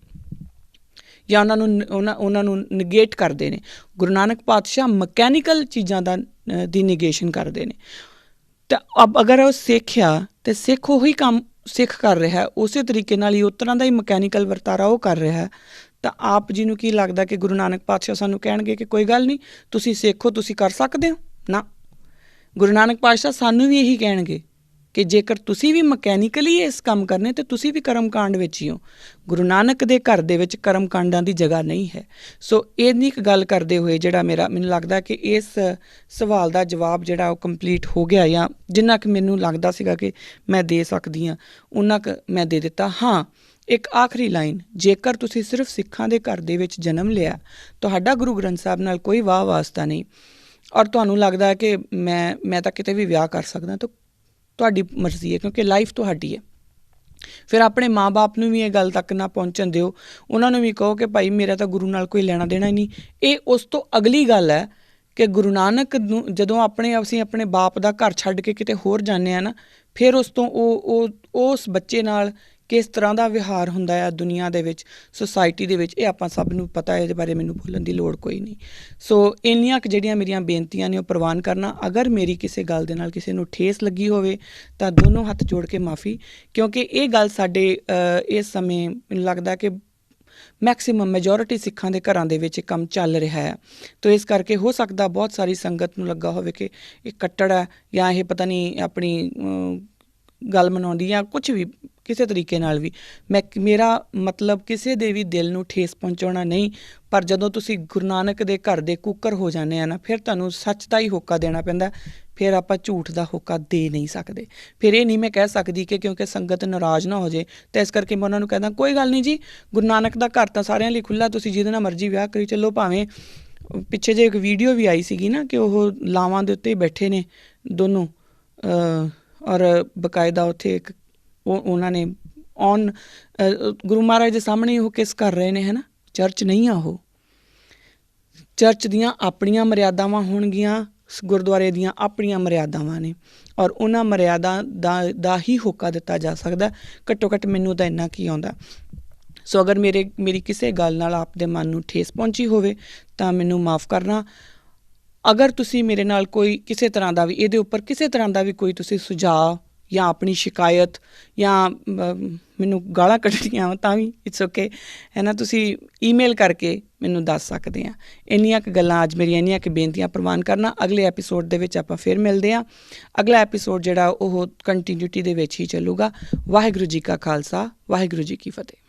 ਜਾਂ ਉਹਨਾਂ ਨੂੰ ਨਿਗੇਟ ਕਰਦੇ ਨੇ। ਗੁਰੂ ਨਾਨਕ ਪਾਤਸ਼ਾਹ ਮਕੈਨੀਕਲ ਚੀਜ਼ਾਂ ਦੀ ਨਿਗੇਸ਼ਨ ਕਰਦੇ ਨੇ। ਤਾਂ ਅਗਰ ਉਹ ਸਿੱਖ ਆ ਤੇ ਸਿੱਖ ਉਹੀ ਕੰਮ ਸਿੱਖ ਕਰ ਰਿਹਾ ਹੈ, ਉਸੇ ਤਰੀਕੇ ਨਾਲ ਹੀ ਉਸ ਤਰ੍ਹਾਂ ਦਾ ਹੀ ਮਕੈਨੀਕਲ ਵਰਤਾਰਾ ਉਹ ਕਰ ਰਿਹਾ ਹੈ, ਤਾਂ ਆਪ ਜੀ ਨੂੰ ਕੀ ਲੱਗਦਾ ਕਿ ਗੁਰੂ ਨਾਨਕ ਪਾਤਸ਼ਾਹ ਸਾਨੂੰ ਕਹਿਣਗੇ ਕਿ ਕੋਈ ਗੱਲ ਨਹੀਂ, ਤੁਸੀਂ ਸਿੱਖੋ, ਤੁਸੀਂ ਕਰ ਸਕਦੇ ਹੋ? ਨਾ, ਗੁਰੂ ਨਾਨਕ ਪਾਤਸ਼ਾਹ ਸਾਨੂੰ ਵੀ ਇਹੀ ਕਹਿਣਗੇ ਕਿ ਜੇਕਰ ਤੁਸੀਂ ਵੀ ਮਕੈਨੀਕਲੀ ਇਸ ਕੰਮ ਕਰਨੇ ਤਾਂ ਤੁਸੀਂ ਵੀ ਕਰਮ ਕਾਂਡ ਵਿੱਚ ਹੀ ਹੋ। ਗੁਰੂ ਨਾਨਕ ਦੇ ਘਰ ਦੇ ਵਿੱਚ ਕਰਮ ਕਾਂਡਾਂ ਦੀ ਜਗ੍ਹਾ ਨਹੀਂ ਹੈ। ਸੋ ਇੰਨੀ ਕੁ ਗੱਲ ਕਰਦੇ ਹੋਏ ਜਿਹੜਾ ਮੈਨੂੰ ਲੱਗਦਾ ਕਿ ਇਸ ਸਵਾਲ ਦਾ ਜਵਾਬ ਜਿਹੜਾ ਉਹ ਕੰਪਲੀਟ ਹੋ ਗਿਆ, ਜਾਂ ਜਿੰਨਾ ਕੁ ਮੈਨੂੰ ਲੱਗਦਾ ਸੀਗਾ ਕਿ ਮੈਂ ਦੇ ਸਕਦੀ ਹਾਂ ਉਨਾ ਕੁ ਮੈਂ ਦੇ ਦਿੱਤਾ। ਹਾਂ, ਇੱਕ ਆਖਰੀ ਲਾਈਨ, ਜੇਕਰ ਤੁਸੀਂ ਸਿਰਫ ਸਿੱਖਾਂ ਦੇ ਘਰ ਦੇ ਵਿੱਚ ਜਨਮ ਲਿਆ, ਤੁਹਾਡਾ ਗੁਰੂ ਗ੍ਰੰਥ ਸਾਹਿਬ ਨਾਲ ਕੋਈ ਵਾਹ ਵਾਸਤਾ ਨਹੀਂ, ਔਰ ਤੁਹਾਨੂੰ ਲੱਗਦਾ ਹੈ ਕਿ ਮੈਂ ਤਾਂ ਕਿਤੇ ਵੀ ਵਿਆਹ ਕਰ ਸਕਦਾ, ਤਾਂ ਤੁਹਾਡੀ ਮਰਜ਼ੀ ਹੈ, ਕਿਉਂਕਿ ਲਾਈਫ ਤੁਹਾਡੀ ਹੈ। ਫਿਰ ਆਪਣੇ ਮਾਂ ਬਾਪ ਨੂੰ ਵੀ ਇਹ ਗੱਲ ਤੱਕ ਨਾ ਪਹੁੰਚਣ ਦਿਓ, ਉਹਨਾਂ ਨੂੰ ਵੀ ਕਹੋ ਕਿ ਭਾਈ ਮੇਰਾ ਤਾਂ ਗੁਰੂ ਨਾਲ ਕੋਈ ਲੈਣਾ ਦੇਣਾ ਹੀ ਨਹੀਂ। ਇਹ ਉਸ ਤੋਂ ਅਗਲੀ ਗੱਲ ਹੈ ਕਿ ਗੁਰੂ ਨਾਨਕ ਨੂੰ ਜਦੋਂ ਅਸੀਂ ਆਪਣੇ ਬਾਪ ਦਾ ਘਰ ਛੱਡ ਕੇ ਕਿਤੇ ਹੋਰ ਜਾਂਦੇ ਹਾਂ ਨਾ, ਫਿਰ ਉਸ ਤੋਂ ਉਸ ਬੱਚੇ ਨਾਲ ਕਿਸ ਤਰ੍ਹਾਂ ਦਾ ਵਿਹਾਰ ਹੁੰਦਾ ਆ ਦੁਨੀਆ ਦੇ ਵਿੱਚ, ਸੁਸਾਇਟੀ ਦੇ ਵਿੱਚ, ਇਹ ਆਪਾਂ ਸਭ ਨੂੰ ਪਤਾ ਹੈ, ਇਹਦੇ ਬਾਰੇ ਮੈਨੂੰ ਬੋਲਣ ਦੀ ਲੋੜ ਕੋਈ ਨਹੀਂ। ਸੋ ਇੰਨੀਆਂ ਕੁ ਜਿਹੜੀਆਂ ਮੇਰੀਆਂ ਬੇਨਤੀਆਂ ਨੇ ਉਹ ਪ੍ਰਵਾਨ ਕਰਨਾ। ਅਗਰ ਮੇਰੀ ਕਿਸੇ ਗੱਲ ਦੇ ਨਾਲ ਕਿਸੇ ਨੂੰ ਠੇਸ ਲੱਗੀ ਹੋਵੇ ਤਾਂ ਦੋਨੋਂ ਹੱਥ ਜੋੜ ਕੇ ਮਾफ़ੀ, ਕਿਉਂਕਿ ਇਹ ਗੱਲ ਸਾਡੇ ਇਸ ਸਮੇਂ ਮੈਨੂੰ ਲੱਗਦਾ ਕਿ ਮੈਕਸੀਮਮ ਮੈਜੋਰਿਟੀ ਸਿੱਖਾਂ ਦੇ ਘਰਾਂ ਦੇ ਵਿੱਚ ਇਹ ਕੰਮ ਚੱਲ ਰਿਹਾ ਹੈ। ਤਾਂ ਇਸ ਕਰਕੇ ਹੋ ਸਕਦਾ ਬਹੁਤ ਸਾਰੀ ਸੰਗਤ ਨੂੰ ਲੱਗਾ ਹੋਵੇ ਕਿ ਇਹ ਕੱਟੜ ਹੈ, ਜਾਂ ਇਹ ਪਤਾ ਨਹੀਂ ਆਪਣੀ ਗੱਲ ਮਨਾਉਂਦੀ, ਜਾਂ ਕੁਛ ਵੀ ਕਿਸੇ ਤਰੀਕੇ ਨਾਲ ਵੀ। ਮੇਰਾ ਮਤਲਬ ਕਿਸੇ ਦੇ ਵੀ ਦਿਲ ਨੂੰ ਠੇਸ ਪਹੁੰਚਾਉਣਾ ਨਹੀਂ, ਪਰ ਜਦੋਂ ਤੁਸੀਂ ਗੁਰੂ ਨਾਨਕ ਦੇ ਘਰ ਦੇ ਕੁੱਕਰ ਹੋ ਜਾਂਦੇ ਆ ਨਾ, ਫਿਰ ਤੁਹਾਨੂੰ ਸੱਚ ਦਾ ਹੀ ਹੋਕਾ ਦੇਣਾ ਪੈਂਦਾ, ਫਿਰ ਆਪਾਂ ਝੂਠ ਦਾ ਹੋਕਾ ਦੇ ਨਹੀਂ ਸਕਦੇ। ਫਿਰ ਇਹ ਨਹੀਂ ਮੈਂ ਕਹਿ ਸਕਦੀ ਕਿ ਕਿਉਂਕਿ ਸੰਗਤ ਨਾਰਾਜ਼ ਨਾ ਹੋ ਜਾਏ, ਤਾਂ ਇਸ ਕਰਕੇ ਮੈਂ ਉਹਨਾਂ ਨੂੰ ਕਹਿੰਦਾ ਕੋਈ ਗੱਲ ਨਹੀਂ ਜੀ, ਗੁਰੂ ਨਾਨਕ ਦਾ ਘਰ ਤਾਂ ਸਾਰਿਆਂ ਲਈ ਖੁੱਲ੍ਹਾ, ਤੁਸੀਂ ਜਿਹਦੇ ਨਾਲ ਮਰਜ਼ੀ ਵਿਆਹ ਕਰੀ ਚੱਲੋ। ਭਾਵੇਂ ਪਿੱਛੇ ਜੇ ਇੱਕ ਵੀਡੀਓ ਵੀ ਆਈ ਸੀਗੀ ਨਾ ਕਿ ਉਹ ਲਾਵਾਂ ਦੇ ਉੱਤੇ ਬੈਠੇ ਨੇ ਦੋਨੋਂ, ਔਰ ਬਕਾਇਦਾ ਉੱਥੇ ਇੱਕ ਉਹਨਾਂ ਨੇ ਗੁਰੂ ਮਹਾਰਾਜ ਦੇ ਸਾਹਮਣੇ ਉਹ ਕਿਸ ਕਰ ਰਹੇ ਨੇ, ਹੈ ਨਾ। ਚਰਚ ਨਹੀਂ ਆ ਉਹ, ਚਰਚ ਦੀਆਂ ਆਪਣੀਆਂ ਮਰਿਆਦਾਵਾਂ ਹੋਣਗੀਆਂ, ਗੁਰਦੁਆਰੇ ਦੀਆਂ ਆਪਣੀਆਂ ਮਰਿਆਦਾਵਾਂ ਨੇ, ਔਰ ਉਹਨਾਂ ਮਰਿਆਦਾ ਦਾ ਹੀ ਹੋਕਾ ਦਿੱਤਾ ਜਾ ਸਕਦਾ। ਘੱਟੋ ਘੱਟ ਮੈਨੂੰ ਤਾਂ ਇੰਨਾ ਕੀ ਆਉਂਦਾ। ਸੋ ਅਗਰ ਮੇਰੀ ਕਿਸੇ ਗੱਲ ਨਾਲ ਆਪ ਦੇ ਮਨ ਨੂੰ ਠੇਸ ਪਹੁੰਚੀ ਹੋਵੇ ਤਾਂ ਮੈਨੂੰ ਮਾफ़ ਕਰਨਾ। ਅਗਰ ਤੁਸੀਂ ਮੇਰੇ ਨਾਲ ਕੋਈ ਕਿਸੇ ਤਰ੍ਹਾਂ ਦਾ ਵੀ ਇਹਦੇ ਉੱਪਰ ਕਿਸੇ ਤਰ੍ਹਾਂ ਦਾ ਵੀ ਕੋਈ ਤੁਸੀਂ ਸੁਝਾਅ ਜਾਂ ਆਪਣੀ ਸ਼ਿਕਾਇਤ ਜਾਂ ਮੈਨੂੰ ਗਾਲਾਂ ਕੱਢਣੀਆਂ ਤਾਂ ਵੀ ਇਟਸ ਓਕੇ, ਹੈ ਨਾ। ਤੁਸੀਂ ਈਮੇਲ ਕਰਕੇ ਮੈਨੂੰ ਦੱਸ ਸਕਦੇ ਆ। ਇੰਨੀਆਂ ਕੁ ਗੱਲਾਂ ਅੱਜ ਮੇਰੀਆਂ, ਇੰਨੀਆਂ ਕੁ ਬੇਨਤੀਆਂ ਪ੍ਰਵਾਨ ਕਰਨਾ। ਅਗਲੇ ਐਪੀਸੋਡ ਦੇ ਵਿੱਚ ਆਪਾਂ ਫਿਰ ਮਿਲਦੇ ਹਾਂ। ਅਗਲਾ ਐਪੀਸੋਡ ਜਿਹੜਾ ਉਹ ਕੰਟੀਨਿਊਟੀ ਦੇ ਵਿੱਚ ਹੀ ਚੱਲੂਗਾ। ਵਾਹਿਗੁਰੂ ਜੀ ਕਾ ਖਾਲਸਾ, ਵਾਹਿਗੁਰੂ ਜੀ ਕੀ ਫਤਿਹ।